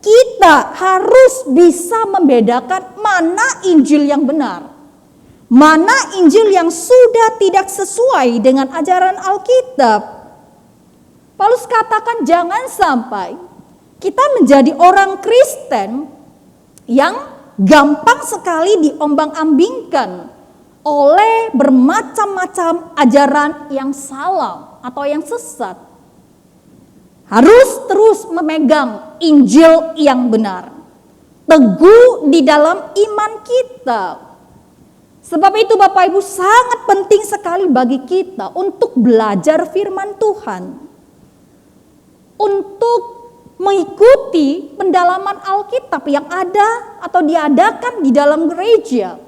kita harus bisa membedakan mana Injil yang benar, mana Injil yang sudah tidak sesuai dengan ajaran Alkitab. Paulus katakan jangan sampai kita menjadi orang Kristen yang gampang sekali diombang-ambingkan oleh bermacam-macam ajaran yang salah atau yang sesat. Harus terus memegang Injil yang benar. Teguh di dalam iman kita. Sebab itu Bapak Ibu sangat penting sekali bagi kita untuk belajar firman Tuhan. Untuk mengikuti pendalaman Alkitab yang ada atau diadakan di dalam gereja.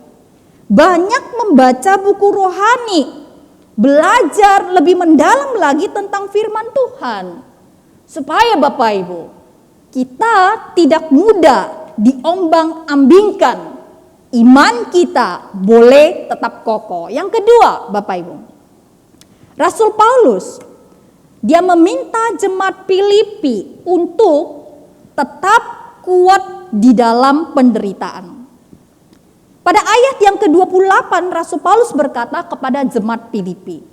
Banyak membaca buku rohani, belajar lebih mendalam lagi tentang firman Tuhan. Supaya Bapak Ibu, kita tidak mudah diombang-ambingkan. Iman kita boleh tetap kokoh. Yang kedua Bapak Ibu, Rasul Paulus, dia meminta jemaat Filipi untuk tetap kuat di dalam penderitaan. Pada ayat yang ke-28 Rasul Paulus berkata kepada jemaat Filipi,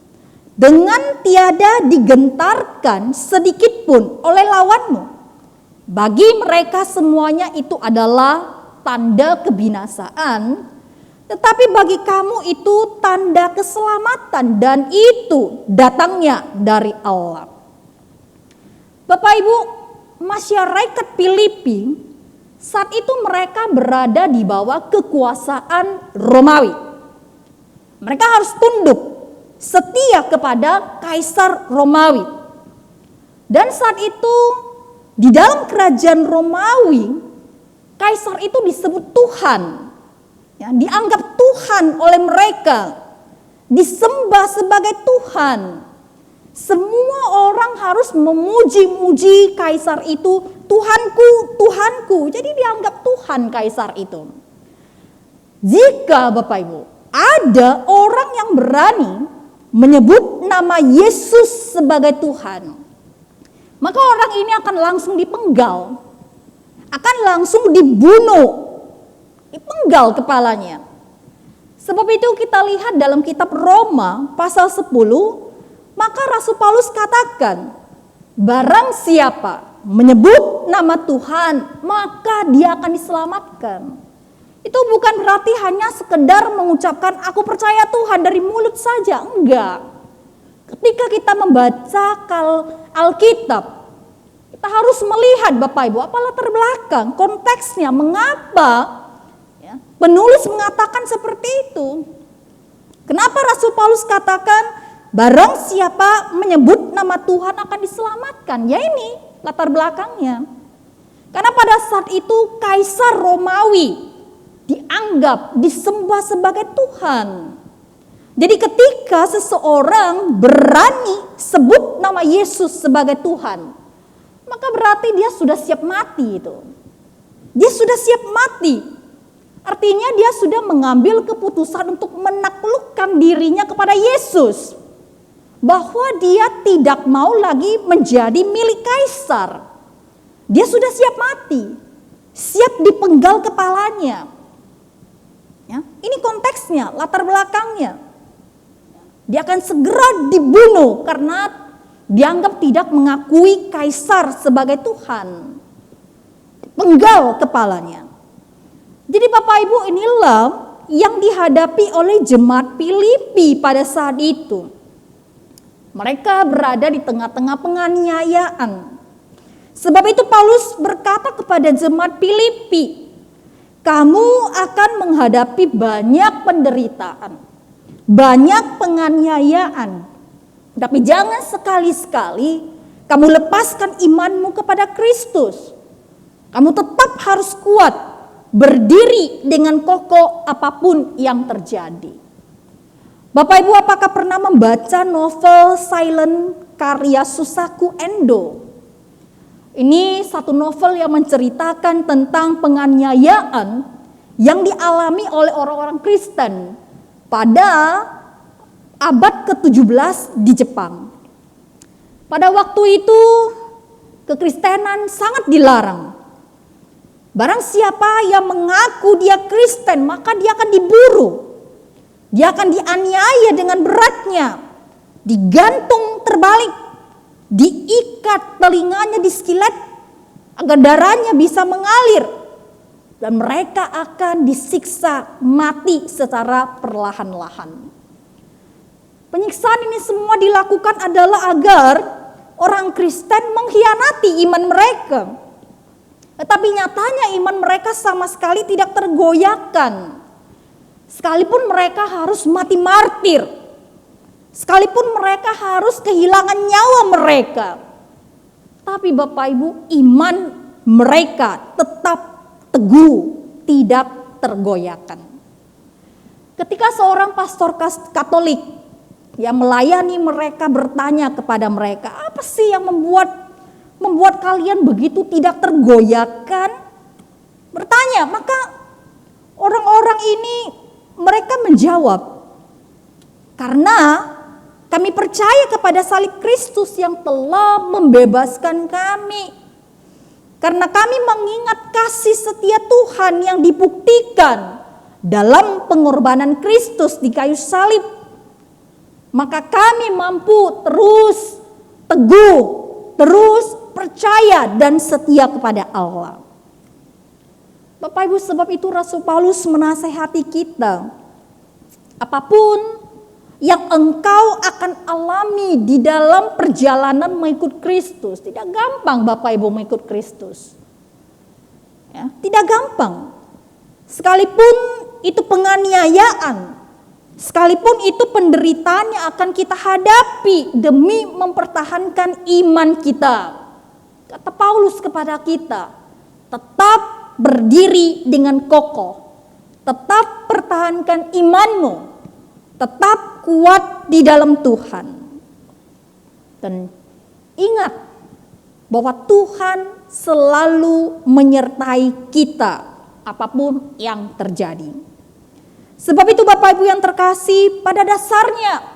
dengan tiada digentarkan sedikit pun oleh lawanmu, bagi mereka semuanya itu adalah tanda kebinasaan, tetapi bagi kamu itu tanda keselamatan, dan itu datangnya dari Allah. Bapak Ibu, masyarakat Filipi saat itu mereka berada di bawah kekuasaan Romawi. Mereka harus tunduk setia kepada Kaisar Romawi. Dan saat itu di dalam kerajaan Romawi, Kaisar itu disebut Tuhan. Ya, dianggap Tuhan oleh mereka, disembah sebagai Tuhan. Semua orang harus memuji-muji Kaisar itu, Tuhanku, Tuhanku. Jadi dianggap Tuhan Kaisar itu. Jika Bapak Ibu, ada orang yang berani menyebut nama Yesus sebagai Tuhan, maka orang ini akan langsung dipenggal, akan langsung dibunuh, dipenggal kepalanya. Sebab itu kita lihat dalam kitab Roma pasal 10, maka Rasul Paulus katakan, barang siapa menyebut nama Tuhan, maka dia akan diselamatkan. Itu bukan berarti hanya sekedar mengucapkan aku percaya Tuhan dari mulut saja, enggak. Ketika kita membaca Alkitab, kita harus melihat Bapak Ibu apa latar belakang, konteksnya, mengapa penulis mengatakan seperti itu. Kenapa Rasul Paulus katakan barang siapa menyebut nama Tuhan akan diselamatkan? Ya ini latar belakangnya. Karena pada saat itu Kaisar Romawi dianggap, disembah sebagai Tuhan. Jadi ketika seseorang berani sebut nama Yesus sebagai Tuhan, maka berarti dia sudah siap mati itu. Dia sudah siap mati. Artinya dia sudah mengambil keputusan untuk menaklukkan dirinya kepada Yesus. Bahwa dia tidak mau lagi menjadi milik Kaisar. Dia sudah siap mati, siap dipenggal kepalanya. Ya, ini konteksnya, latar belakangnya. Dia akan segera dibunuh karena dianggap tidak mengakui Kaisar sebagai Tuhan. Penggal kepalanya. Jadi Bapak Ibu, inilah yang dihadapi oleh jemaat Filipi pada saat itu. Mereka berada di tengah-tengah penganiayaan. Sebab itu Paulus berkata kepada jemaat Filipi, kamu akan menghadapi banyak penderitaan, banyak penganiayaan. Tapi jangan sekali-sekali kamu lepaskan imanmu kepada Kristus. Kamu tetap harus kuat, berdiri dengan kokoh apapun yang terjadi. Bapak Ibu, apakah pernah membaca novel Silent karya Susaku Endo? Ini satu novel yang menceritakan tentang penganiayaan yang dialami oleh orang-orang Kristen pada abad ke-17 di Jepang. Pada waktu itu kekristenan sangat dilarang. Barang siapa yang mengaku dia Kristen, maka dia akan diburu. Dia akan dianiaya dengan beratnya, digantung terbalik, diikat telinganya di skilet agar darahnya bisa mengalir, dan mereka akan disiksa mati secara perlahan-lahan. Penyiksaan ini semua dilakukan adalah agar orang Kristen mengkhianati iman mereka. Tetapi nyatanya iman mereka sama sekali tidak tergoyahkan. Sekalipun mereka harus mati martir, sekalipun mereka harus kehilangan nyawa mereka, tapi Bapak Ibu, iman mereka tetap teguh, tidak tergoyahkan. Ketika seorang pastor Katolik yang melayani mereka bertanya kepada mereka, apa sih yang membuat kalian begitu tidak tergoyahkan? Bertanya, maka orang-orang ini mereka menjawab, karena kami percaya kepada salib Kristus yang telah membebaskan kami. Karena kami mengingat kasih setia Tuhan yang dibuktikan dalam pengorbanan Kristus di kayu salib, maka kami mampu terus teguh, terus percaya dan setia kepada Allah. Bapak Ibu, sebab itu Rasul Paulus menasehati kita, apapun yang engkau akan alami di dalam perjalanan mengikut Kristus. Tidak gampang Bapak Ibu mengikut Kristus. Ya, tidak gampang. Sekalipun itu penganiayaan, sekalipun itu penderitaan yang akan kita hadapi demi mempertahankan iman kita. Kata Paulus kepada kita, tetap berdiri dengan kokoh. Tetap pertahankan imanmu. Tetap kuat di dalam Tuhan. Dan ingat bahwa Tuhan selalu menyertai kita apapun yang terjadi. Sebab itu Bapak Ibu yang terkasih, pada dasarnya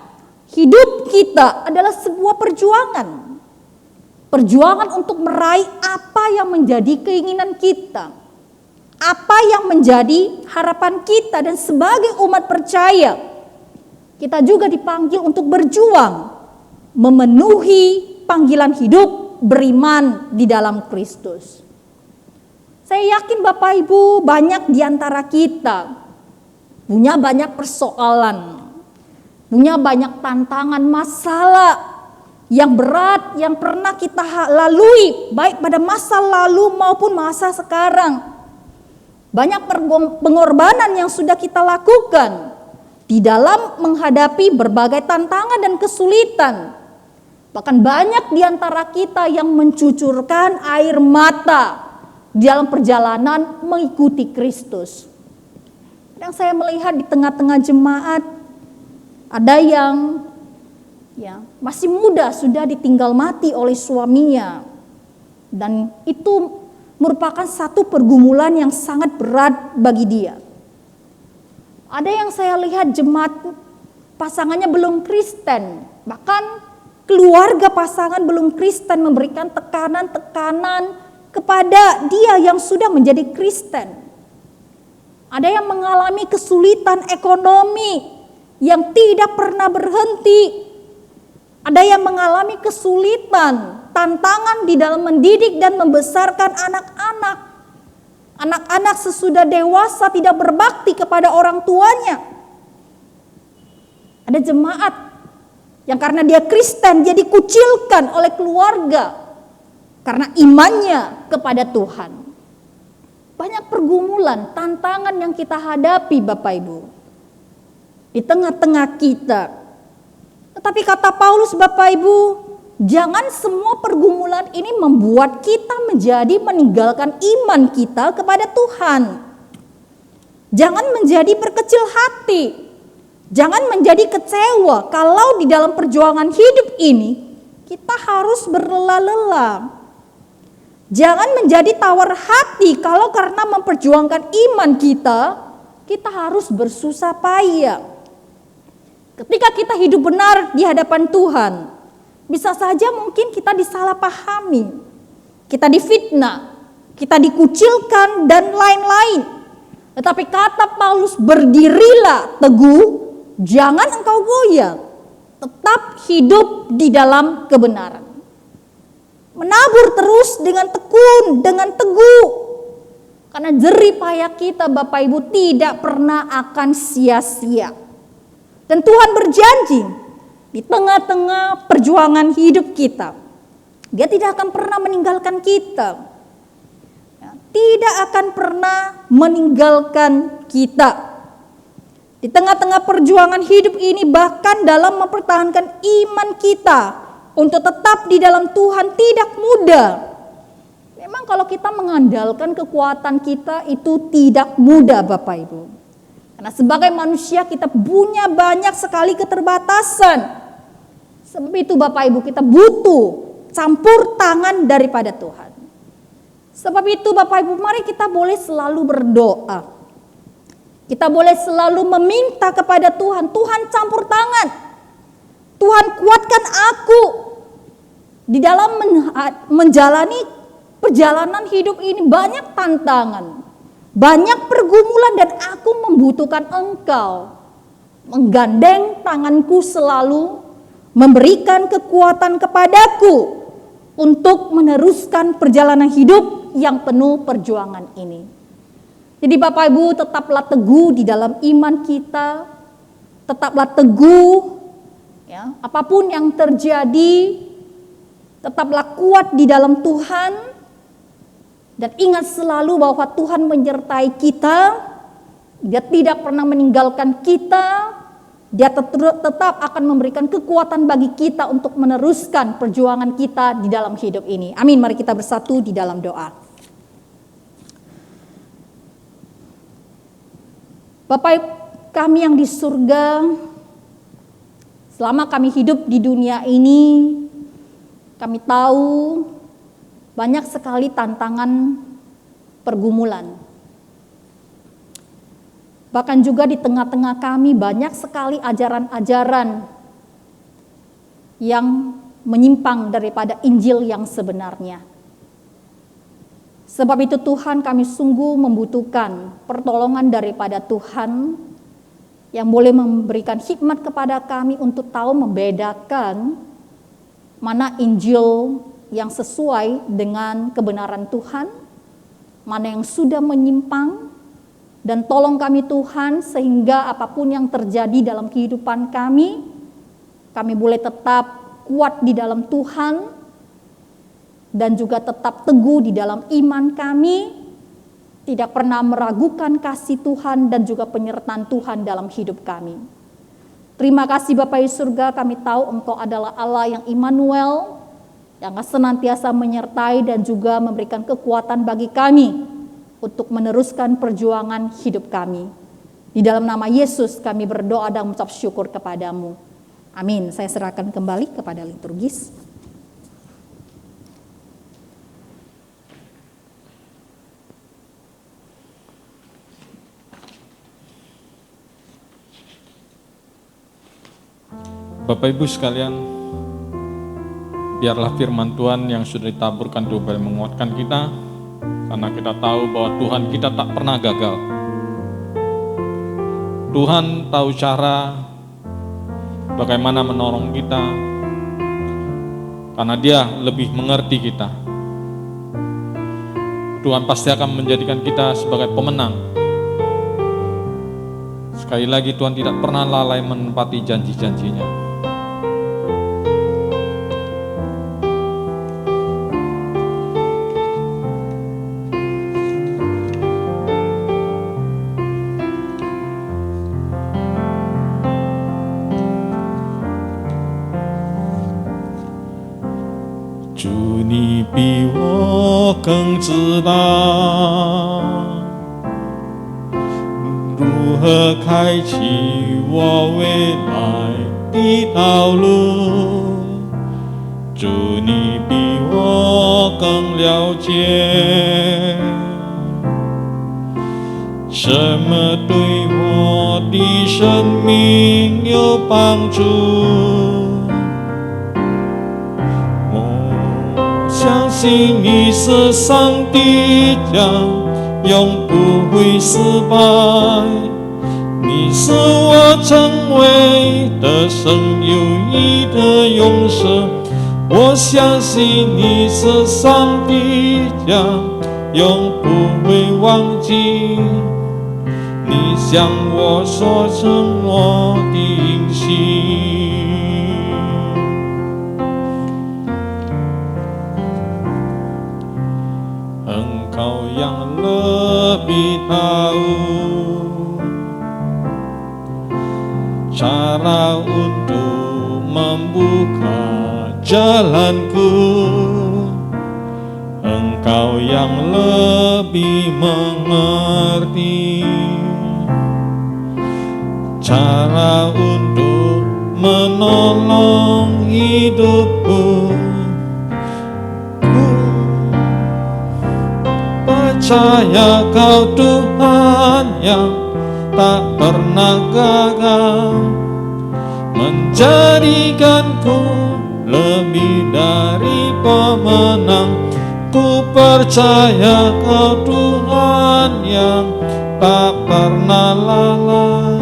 hidup kita adalah sebuah perjuangan. Perjuangan untuk meraih apa yang menjadi keinginan kita. Apa yang menjadi harapan kita, dan sebagai umat percaya kita juga dipanggil untuk berjuang memenuhi panggilan hidup beriman di dalam Kristus. Saya yakin Bapak Ibu banyak di antara kita punya banyak persoalan, punya banyak tantangan, masalah yang berat yang pernah kita lalui baik pada masa lalu maupun masa sekarang. Banyak pengorbanan yang sudah kita lakukan di dalam menghadapi berbagai tantangan dan kesulitan. Bahkan banyak di antara kita yang mencucurkan air mata di dalam perjalanan mengikuti Kristus. Yang saya melihat di tengah-tengah jemaat, ada yang masih muda sudah ditinggal mati oleh suaminya. Dan itu merupakan satu pergumulan yang sangat berat bagi dia. Ada yang saya lihat jemaat pasangannya belum Kristen, bahkan keluarga pasangan belum Kristen memberikan tekanan-tekanan kepada dia yang sudah menjadi Kristen. Ada yang mengalami kesulitan ekonomi yang tidak pernah berhenti. Ada yang mengalami kesulitan, tantangan di dalam mendidik dan membesarkan anak-anak. Anak-anak sesudah dewasa tidak berbakti kepada orang tuanya. Ada jemaat yang karena dia Kristen dia dikucilkan oleh keluarga karena imannya kepada Tuhan. Banyak pergumulan, tantangan yang kita hadapi Bapak Ibu di tengah-tengah kita. Tetapi kata Paulus Bapak Ibu, jangan semua pergumulan ini membuat kita menjadi meninggalkan iman kita kepada Tuhan. Jangan menjadi berkecil hati. Jangan menjadi kecewa kalau di dalam perjuangan hidup ini kita harus berlelah-lelah. Jangan menjadi tawar hati kalau karena memperjuangkan iman kita harus bersusah payah. Ketika kita hidup benar di hadapan Tuhan, bisa saja mungkin kita disalahpahami, kita difitnah, kita dikucilkan dan lain-lain. Tetapi kata Paulus, berdirilah teguh, jangan engkau goyah, tetap hidup di dalam kebenaran. Menabur terus dengan tekun, dengan teguh. Karena jerih payah kita Bapak Ibu tidak pernah akan sia-sia. Dan Tuhan berjanji, di tengah-tengah perjuangan hidup kita, Dia tidak akan pernah meninggalkan kita. Tidak akan pernah meninggalkan kita. Di tengah-tengah perjuangan hidup ini, bahkan dalam mempertahankan iman kita untuk tetap di dalam Tuhan tidak mudah. Memang kalau kita mengandalkan kekuatan kita itu tidak mudah Bapak Ibu. Karena sebagai manusia kita punya banyak sekali keterbatasan. Sebab itu Bapak Ibu kita butuh campur tangan daripada Tuhan. Sebab itu Bapak Ibu mari kita boleh selalu berdoa. Kita boleh selalu meminta kepada Tuhan, Tuhan campur tangan. Tuhan kuatkan aku di dalam menjalani perjalanan hidup ini banyak tantangan, banyak pergumulan, dan aku membutuhkan Engkau menggandeng tanganku selalu, memberikan kekuatan kepadaku untuk meneruskan perjalanan hidup yang penuh perjuangan ini. Jadi Bapak Ibu, tetaplah teguh di dalam iman kita, tetaplah teguh, ya, apapun yang terjadi, tetaplah kuat di dalam Tuhan, dan ingat selalu bahwa Tuhan menyertai kita. Dia tidak pernah meninggalkan kita. Dia tetap akan memberikan kekuatan bagi kita untuk meneruskan perjuangan kita di dalam hidup ini. Amin. Mari kita bersatu di dalam doa. Bapak kami yang di surga, selama kami hidup di dunia ini, kami tahu banyak sekali tantangan, pergumulan. Bahkan juga di tengah-tengah kami banyak sekali ajaran-ajaran yang menyimpang daripada Injil yang sebenarnya. Sebab itu Tuhan, kami sungguh membutuhkan pertolongan daripada Tuhan yang boleh memberikan hikmat kepada kami untuk tahu membedakan mana Injil yang sesuai dengan kebenaran Tuhan, mana yang sudah menyimpang. Dan tolong kami Tuhan, sehingga apapun yang terjadi dalam kehidupan kami boleh tetap kuat di dalam Tuhan, dan juga tetap teguh di dalam iman kami, tidak pernah meragukan kasih Tuhan dan juga penyertaan Tuhan dalam hidup kami. Terima kasih Bapa di surga, kami tahu Engkau adalah Allah yang Immanuel, yang senantiasa menyertai dan juga memberikan kekuatan bagi kami untuk meneruskan perjuangan hidup kami. Di dalam nama Yesus kami berdoa dan mengucap syukur kepadamu. Amin. Saya serahkan kembali kepada liturgis. Bapak Ibu sekalian, biarlah firman Tuhan yang sudah ditaburkan itu boleh menguatkan kita, karena kita tahu bahwa Tuhan kita tak pernah gagal. Tuhan tahu cara bagaimana menolong kita, karena Dia lebih mengerti kita. Tuhan pasti akan menjadikan kita sebagai pemenang. Sekali lagi, Tuhan tidak pernah lalai menepati janji-janjinya.比我更知道如何开启我未来的道路，主你比我更了解什么对我的生命有帮助。相信你是上帝家，永不会失败。你是我成为的生有义的勇士，我相信你是上帝家，永不会忘记。你向我说成我的应许。Engkau yang lebih tahu cara untuk membuka jalanku. Engkau yang lebih mengerti cara untuk menolong hidupku. Percaya Kau Tuhan yang tak pernah gagal, menjadikanku lebih dari pemenang. Ku percaya Kau Tuhan yang tak pernah lalai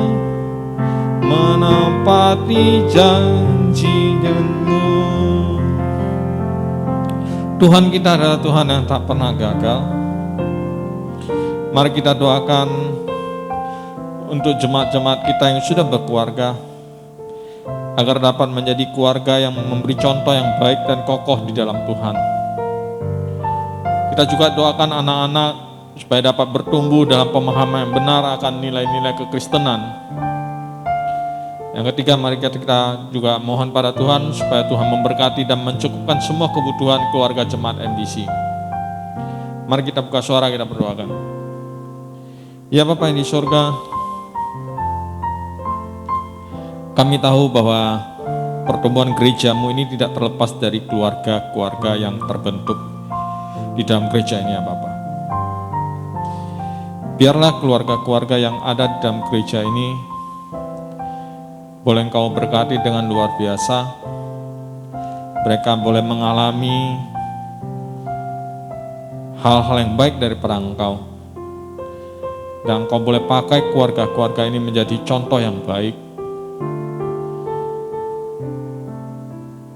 menepati janji-Mu. Tuhan kita adalah Tuhan yang tak pernah gagal. Mari kita doakan untuk jemaat-jemaat kita yang sudah berkeluarga, agar dapat menjadi keluarga yang memberi contoh yang baik dan kokoh di dalam Tuhan. Kita juga doakan anak-anak supaya dapat bertumbuh dalam pemahaman yang benar akan nilai-nilai kekristenan. Yang ketiga, mari kita juga mohon pada Tuhan supaya Tuhan memberkati dan mencukupkan semua kebutuhan keluarga jemaat MDC. Mari kita buka suara, kita berdoakan. Ya Bapa yang di surga, kami tahu bahwa pertumbuhan gereja-Mu ini tidak terlepas dari keluarga-keluarga yang terbentuk di dalam gereja ini ya Bapa. Biarlah keluarga-keluarga yang ada di dalam gereja ini boleh Engkau berkati dengan luar biasa. Mereka boleh mengalami hal-hal yang baik daripada Engkau. Dan Engkau boleh pakai keluarga-keluarga ini menjadi contoh yang baik.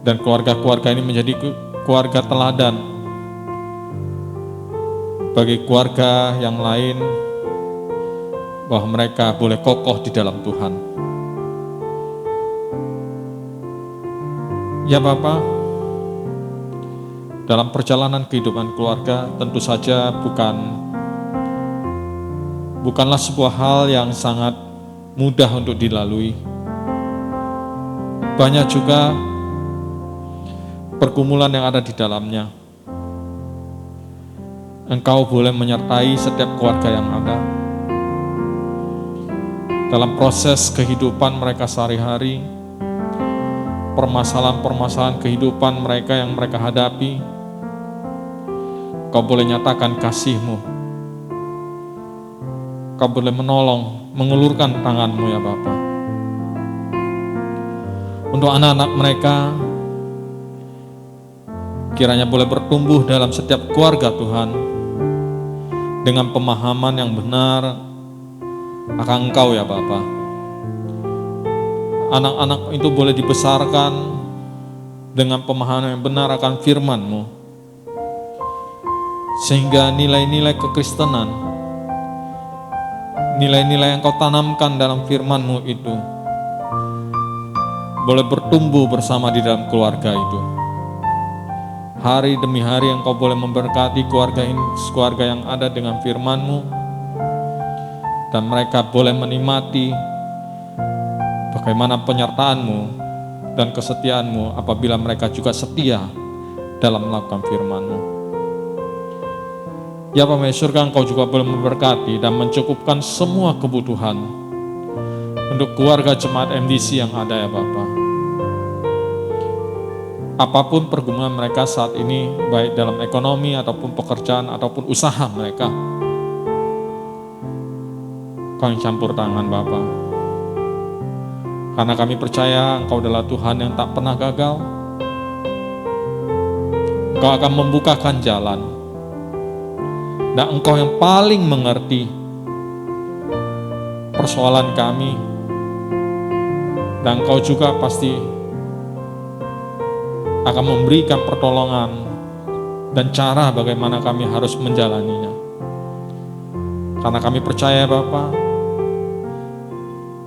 Dan keluarga-keluarga ini menjadi keluarga teladan bagi keluarga yang lain, bahwa mereka boleh kokoh di dalam Tuhan. Ya Bapa, dalam perjalanan kehidupan keluarga tentu saja bukanlah sebuah hal yang sangat mudah untuk dilalui. Banyak juga pergumulan yang ada di dalamnya. Engkau boleh menyertai setiap keluarga yang ada dalam proses kehidupan mereka sehari-hari, permasalahan-permasalahan kehidupan mereka yang mereka hadapi. Kau boleh nyatakan kasih-Mu. Kau boleh menolong, mengulurkan tangan-Mu ya Bapa. Untuk anak-anak mereka, kiranya boleh bertumbuh dalam setiap keluarga Tuhan, dengan pemahaman yang benar akan Engkau ya Bapa. Anak-anak itu boleh dibesarkan dengan pemahaman yang benar akan firman-Mu, sehingga nilai-nilai kekristenan, nilai-nilai yang Kau tanamkan dalam firman-Mu itu boleh bertumbuh bersama di dalam keluarga itu. Hari demi hari Engkau boleh memberkati keluarga yang ada dengan firman-Mu, dan mereka boleh menikmati bagaimana penyertaan-Mu dan kesetiaan-Mu apabila mereka juga setia dalam melakukan firman-Mu. Ya Bapa di surga, Engkau juga boleh memberkati dan mencukupkan semua kebutuhan untuk keluarga jemaat MDC yang ada ya Bapa. Apapun pergumulan mereka saat ini, baik dalam ekonomi ataupun pekerjaan ataupun usaha mereka, Kau yang campur tangan Bapa. Karena kami percaya Engkau adalah Tuhan yang tak pernah gagal. Engkau akan membukakan jalan, dan Engkau yang paling mengerti persoalan kami, dan Engkau juga pasti akan memberikan pertolongan dan cara bagaimana kami harus menjalaninya. Karena kami percaya Bapa,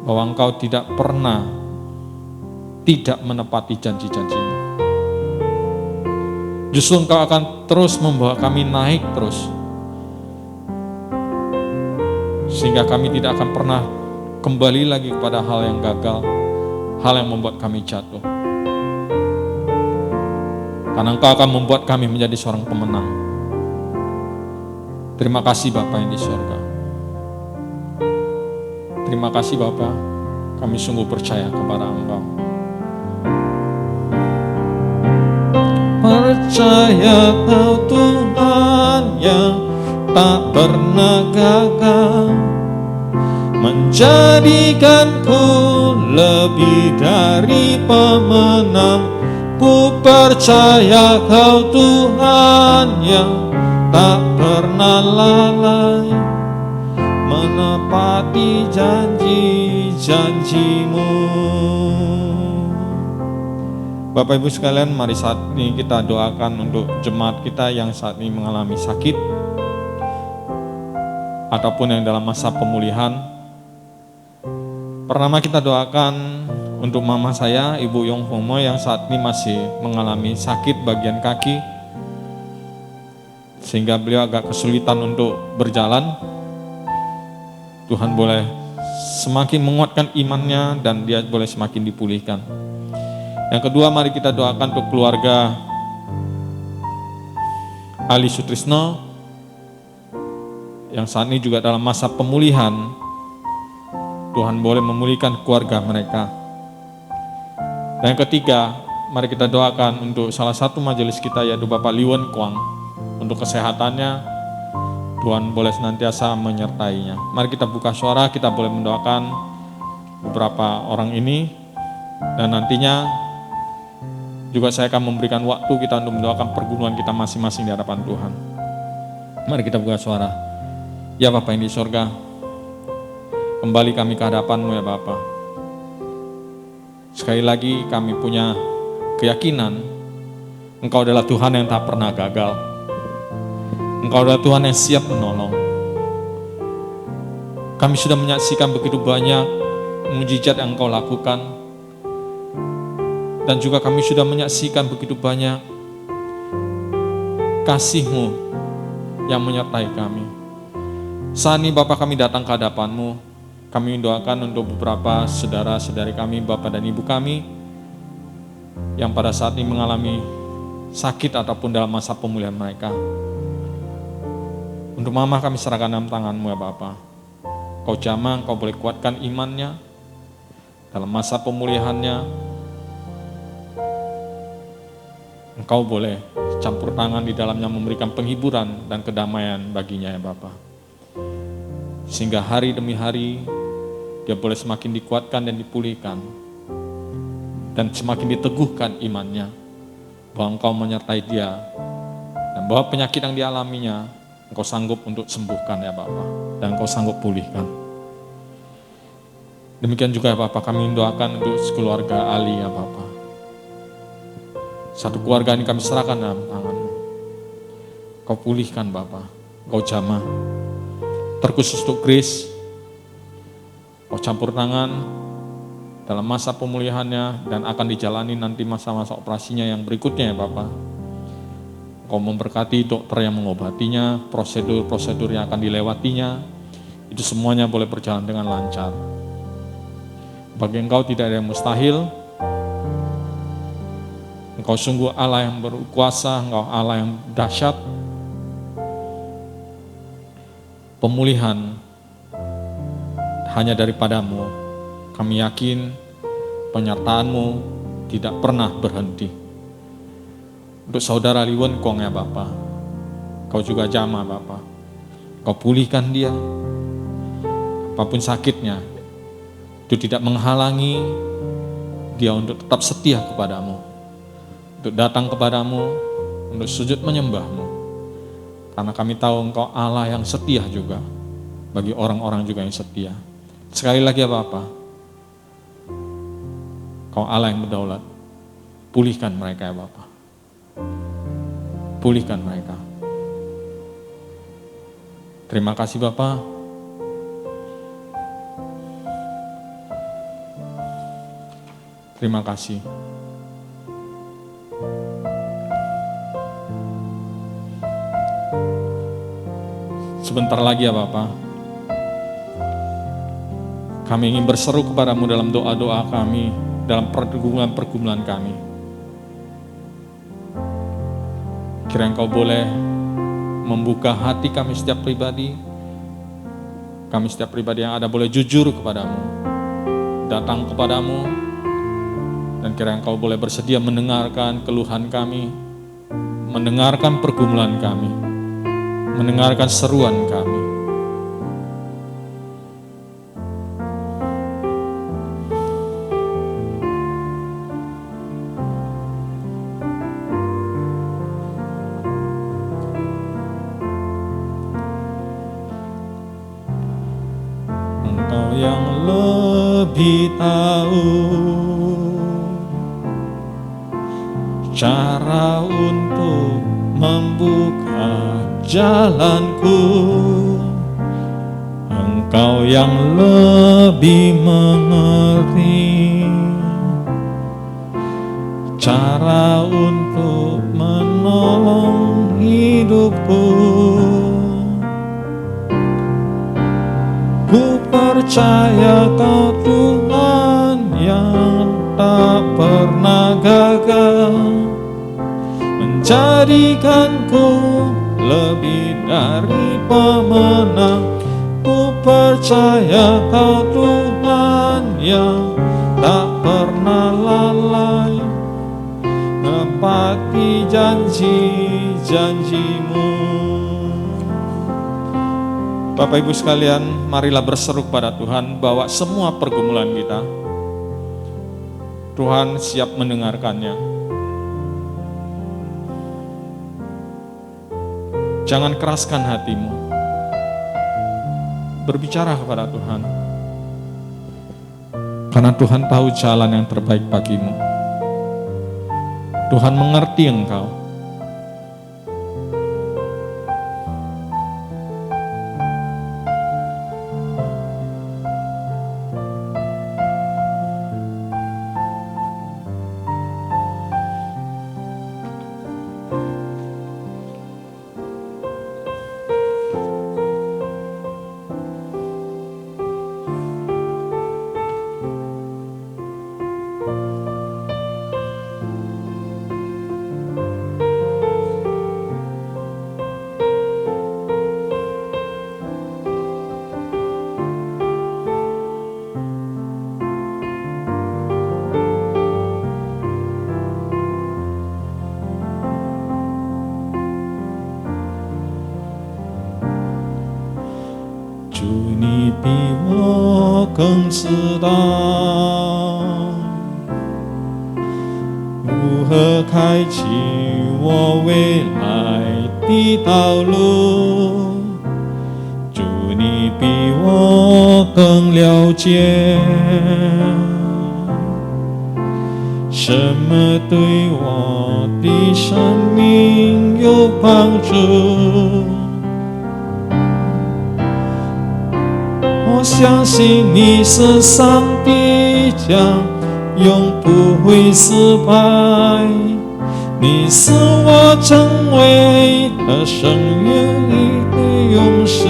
bahwa Engkau tidak pernah tidak menepati janji-janji-Mu. Justru Engkau akan terus membawa kami naik terus, sehingga kami tidak akan pernah kembali lagi kepada hal yang gagal, hal yang membuat kami jatuh. Karena Engkau akan membuat kami menjadi seorang pemenang. Terima kasih Bapa yang di surga. Terima kasih Bapa, kami sungguh percaya kepada Engkau. Percaya Kau Tuhan yang tak pernah gagal, menjadikanku lebih dari pemenang. Ku percaya Kau Tuhan yang tak pernah lalai menepati janji-janji-Mu. Bapak Ibu sekalian, mari saat ini kita doakan untuk jemaat kita yang saat ini mengalami sakit ataupun yang dalam masa pemulihan. Pertama kita doakan untuk mama saya, Ibu Yong Homo, yang saat ini masih mengalami sakit bagian kaki sehingga beliau agak kesulitan untuk berjalan. Tuhan boleh semakin menguatkan imannya dan dia boleh semakin dipulihkan. Yang kedua, mari kita doakan untuk keluarga Ali Sutrisno yang saat ini juga dalam masa pemulihan. Tuhan boleh memulihkan keluarga mereka. Dan yang ketiga, mari kita doakan untuk salah satu majelis kita, yaitu Bapak Liwen Kwang, untuk kesehatannya. Tuhan boleh senantiasa menyertainya. Mari kita buka suara, kita boleh mendoakan beberapa orang ini. Dan nantinya juga saya akan memberikan waktu kita untuk mendoakan pergumulan kita masing-masing di hadapan Tuhan. Mari kita buka suara. Ya Bapa yang di sorga, kembali kami ke hadapan-Mu ya Bapa. Sekali lagi kami punya keyakinan Engkau adalah Tuhan yang tak pernah gagal. Engkau adalah Tuhan yang siap menolong. Kami sudah menyaksikan begitu banyak mujizat yang Engkau lakukan. Dan juga kami sudah menyaksikan begitu banyak kasih-Mu yang menyertai kami. Saat ini Bapa, kami datang ke hadapan-Mu. Kami mendoakan untuk beberapa saudara-saudari kami, Bapak dan Ibu kami, yang pada saat ini mengalami sakit ataupun dalam masa pemulihan mereka. Untuk mama kami serahkan dalam tangan-Mu ya Bapa. Kau jamah, Kau boleh kuatkan imannya dalam masa pemulihannya. Engkau boleh campur tangan di dalamnya, memberikan penghiburan dan kedamaian baginya ya Bapa. Sehingga hari demi hari dia boleh semakin dikuatkan dan dipulihkan. Dan semakin diteguhkan imannya bahwa Engkau menyertai dia. Dan bahwa penyakit yang dialaminya Engkau sanggup untuk sembuhkan ya Bapa. Dan Engkau sanggup pulihkan. Demikian juga ya Bapa, kami doakan untuk keluarga Ali ya Bapa. Satu keluarga ini kami serahkan dalam tangan-Mu. Kau pulihkan Bapa, Kau jamah. Terkhusus untuk Grace, Kau campur tangan dalam masa pemulihannya dan akan dijalani nanti masa-masa operasinya yang berikutnya ya Bapa. Kau memberkati dokter yang mengobatinya, prosedur-prosedur yang akan dilewatinya, itu semuanya boleh berjalan dengan lancar. Bagi Engkau tidak ada yang mustahil. Engkau sungguh Allah yang berkuasa, Engkau Allah yang dahsyat. Pemulihan hanya daripada-Mu. Kami yakin penyertaan-Mu tidak pernah berhenti. Untuk saudara Liwen Kwang ya Bapa, Kau juga jamah Bapa. Kau pulihkan dia. Apapun sakitnya, itu tidak menghalangi dia untuk tetap setia kepada-Mu. Untuk datang kepada-Mu, untuk sujud menyembah-Mu. Karena kami tahu Engkau Allah yang setia juga, bagi orang-orang juga yang setia. Sekali lagi ya Bapa, Kau Allah yang berdaulat. Pulihkan mereka ya Bapa. Pulihkan mereka. Terima kasih Bapa. Terima kasih. Sebentar lagi ya Bapa, kami ingin berseru kepada-Mu dalam doa-doa kami, dalam pergumulan-pergumulan kami. Kiranya Engkau boleh membuka hati kami setiap pribadi. Kami setiap pribadi yang ada boleh jujur kepada-Mu, datang kepada-Mu, dan kiranya Engkau boleh bersedia mendengarkan keluhan kami, mendengarkan pergumulan kami, mendengarkan seruan kami. lebih tahu cara untuk membuka jalanku. Engkau yang lebih mengerti cara untuk menolong hidupku. Ku percaya Kau Tuhan yang tak pernah gagal, menjadikanku lebih dari pemenang. Ku percaya Kau Tuhan yang tak pernah lalai, menepati janji-janji-Mu. Bapak Ibu sekalian, marilah berseru kepada Tuhan bahwa semua pergumulan kita, Tuhan siap mendengarkannya. Jangan keraskan hatimu. Berbicara kepada Tuhan. Karena Tuhan tahu jalan yang terbaik bagimu. Tuhan mengerti engkau.更知道如何开启我未来的道路，主你比我更了解什么对我的生命有帮助。我相信你是上帝将永不会失败，你是我成为的生命的勇士。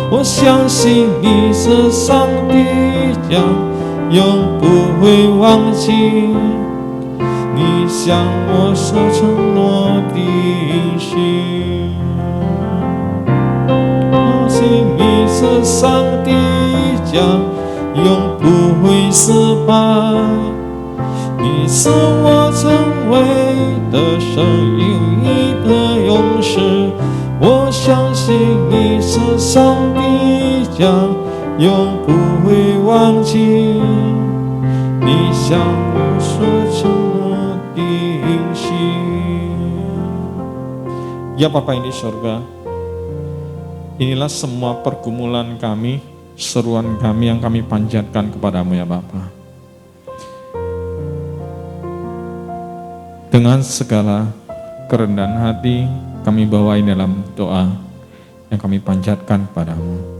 我相信你是上帝将永不会忘记你向我所承诺的应许。我相信你是上帝将永不会失败，你是我成为的生命的勇士。我相信你是上帝将永不会忘记你向我所承诺的应许。Ya Bapa yang di surga, inilah semua pergumulan kami, seruan kami yang kami panjatkan kepadamu ya Bapa. Dengan segala kerendahan hati kami bawain dalam doa yang kami panjatkan kepadamu.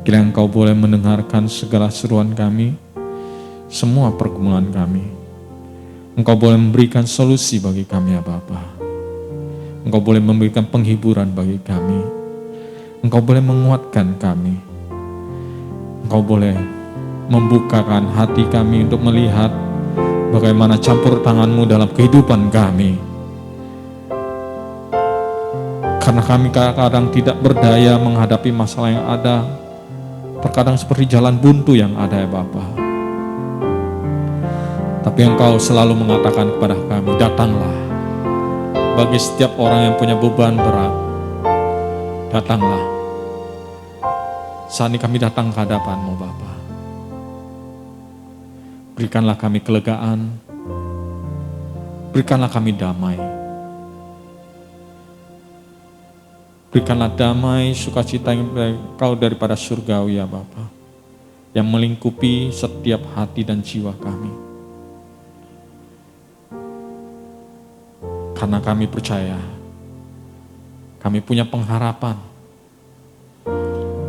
Kiranya Engkau boleh mendengarkan segala seruan kami, semua pergumulan kami. Engkau boleh memberikan solusi bagi kami ya Bapa. Engkau boleh memberikan penghiburan bagi kami. Engkau boleh menguatkan kami. Engkau boleh membukakan hati kami untuk melihat bagaimana campur tangan-Mu dalam kehidupan kami. Karena kami kadang-kadang tidak berdaya menghadapi masalah yang ada. Terkadang seperti jalan buntu yang ada ya Bapa. Tapi Engkau selalu mengatakan kepada kami, datanglah. Bagi setiap orang yang punya beban berat, datanglah. Saat ini kami datang ke hadapan-Mu Bapa. Berikanlah kami kelegaan, berikanlah kami damai. Berikanlah damai, sukacita yang Engkau daripada surgawi ya Bapa. yang melingkupi setiap hati dan jiwa kami. Karena kami percaya, kami punya pengharapan.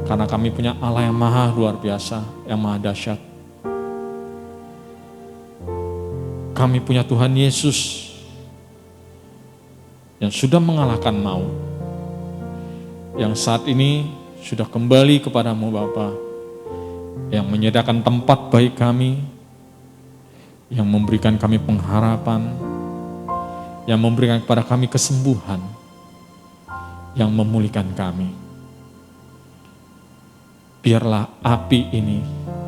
Karena kami punya Allah yang maha luar biasa, yang maha dahsyat. Kami punya Tuhan Yesus yang sudah mengalahkan maut, yang saat ini sudah kembali kepadamu Bapa, yang menyediakan tempat bagi kami, yang memberikan kami pengharapan, yang memberikan kepada kami kesembuhan, yang memulihkan kami. Biarlah api ini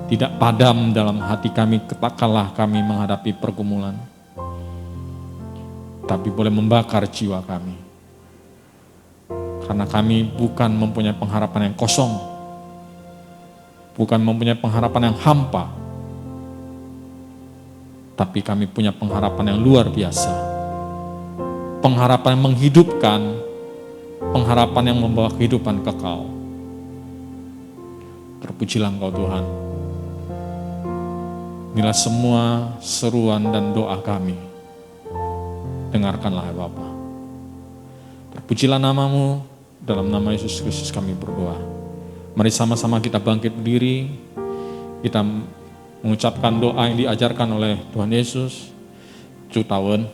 tidak padam dalam hati kami ketaklah kami menghadapi pergumulan, tapi boleh membakar jiwa kami. Karena kami bukan mempunyai pengharapan yang kosong, bukan mempunyai pengharapan yang hampa, tapi kami punya pengharapan yang luar biasa. Pengharapan yang menghidupkan, pengharapan yang membawa kehidupan kekal. Terpujilah Engkau Tuhan. Inilah semua seruan dan doa kami. Dengarkanlah ya Bapa. Terpujilah nama-Mu, dalam nama Yesus Kristus kami berdoa. Mari sama-sama kita bangkit berdiri, kita mengucapkan doa yang diajarkan oleh Tuhan Yesus. 主祷文，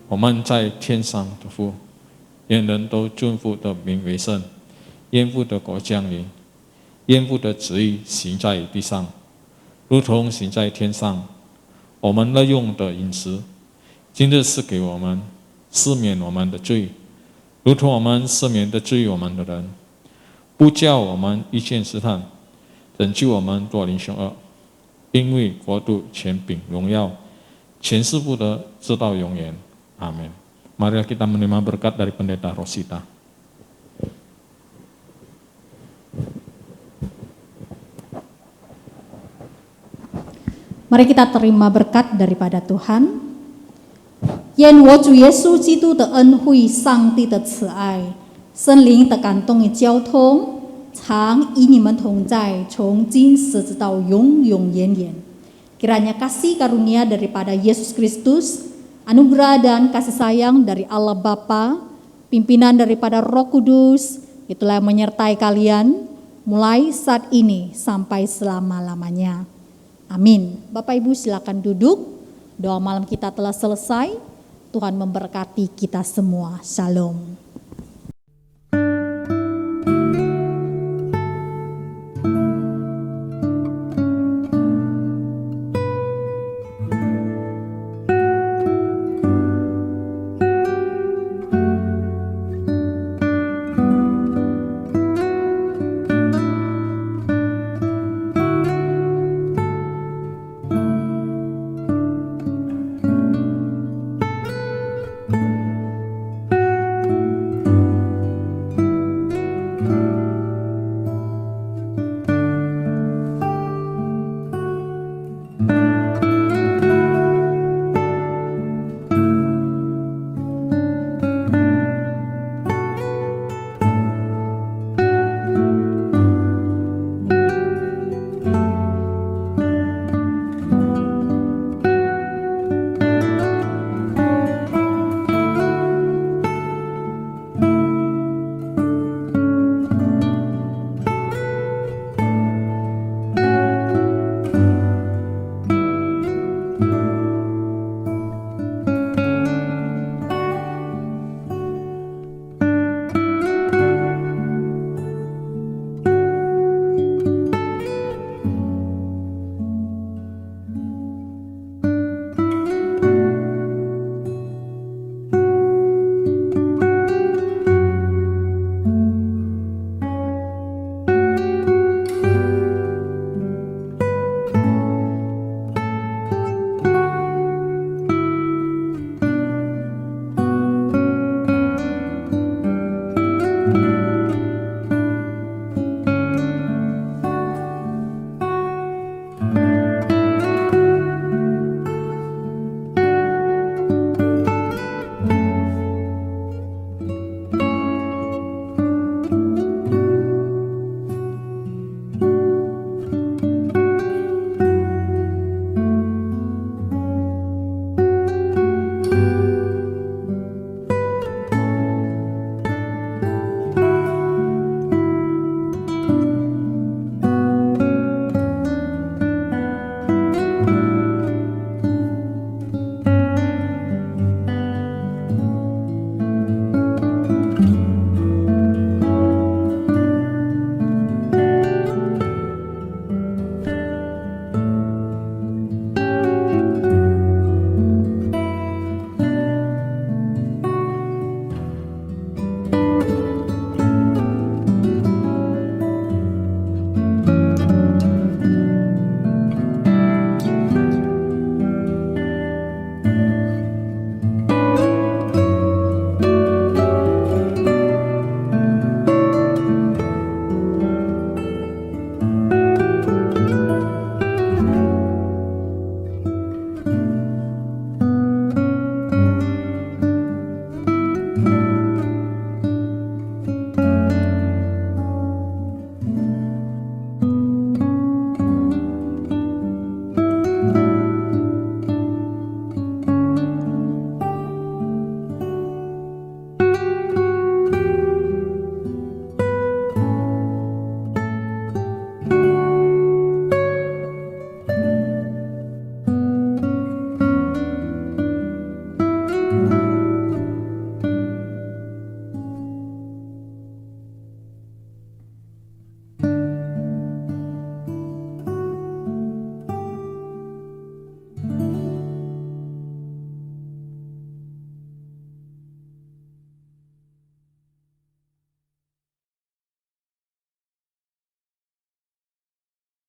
我们在天上的父，愿人都尊父的名为圣，愿父的国降临，愿父的旨意行在地上，如同行在天上。我们日用的饮食，今日赐给我们，赦免我们的罪，如同我们赦免的罪我们的人，不叫我们遇见试探，拯救我们脱离凶恶。因为国度、权柄、荣耀，全是父的，直到永远。Amin. Marilah kita menerima berkat dari Pendeta Rosita. Mari kita terima berkat daripada Tuhan. 愿我主耶稣基督的恩惠、上帝的慈爱、圣灵的感动与交通，常与你们同在，从今时直到永永远远。Kiranya kasih karunia daripada Yesus Kristus, anugerah dan kasih sayang dari Allah Bapa, pimpinan daripada Roh Kudus, itulah yang menyertai kalian mulai saat ini sampai selama-lamanya. Amin. Bapak Ibu silakan duduk. Doa malam kita telah selesai. Tuhan memberkati kita semua. Shalom.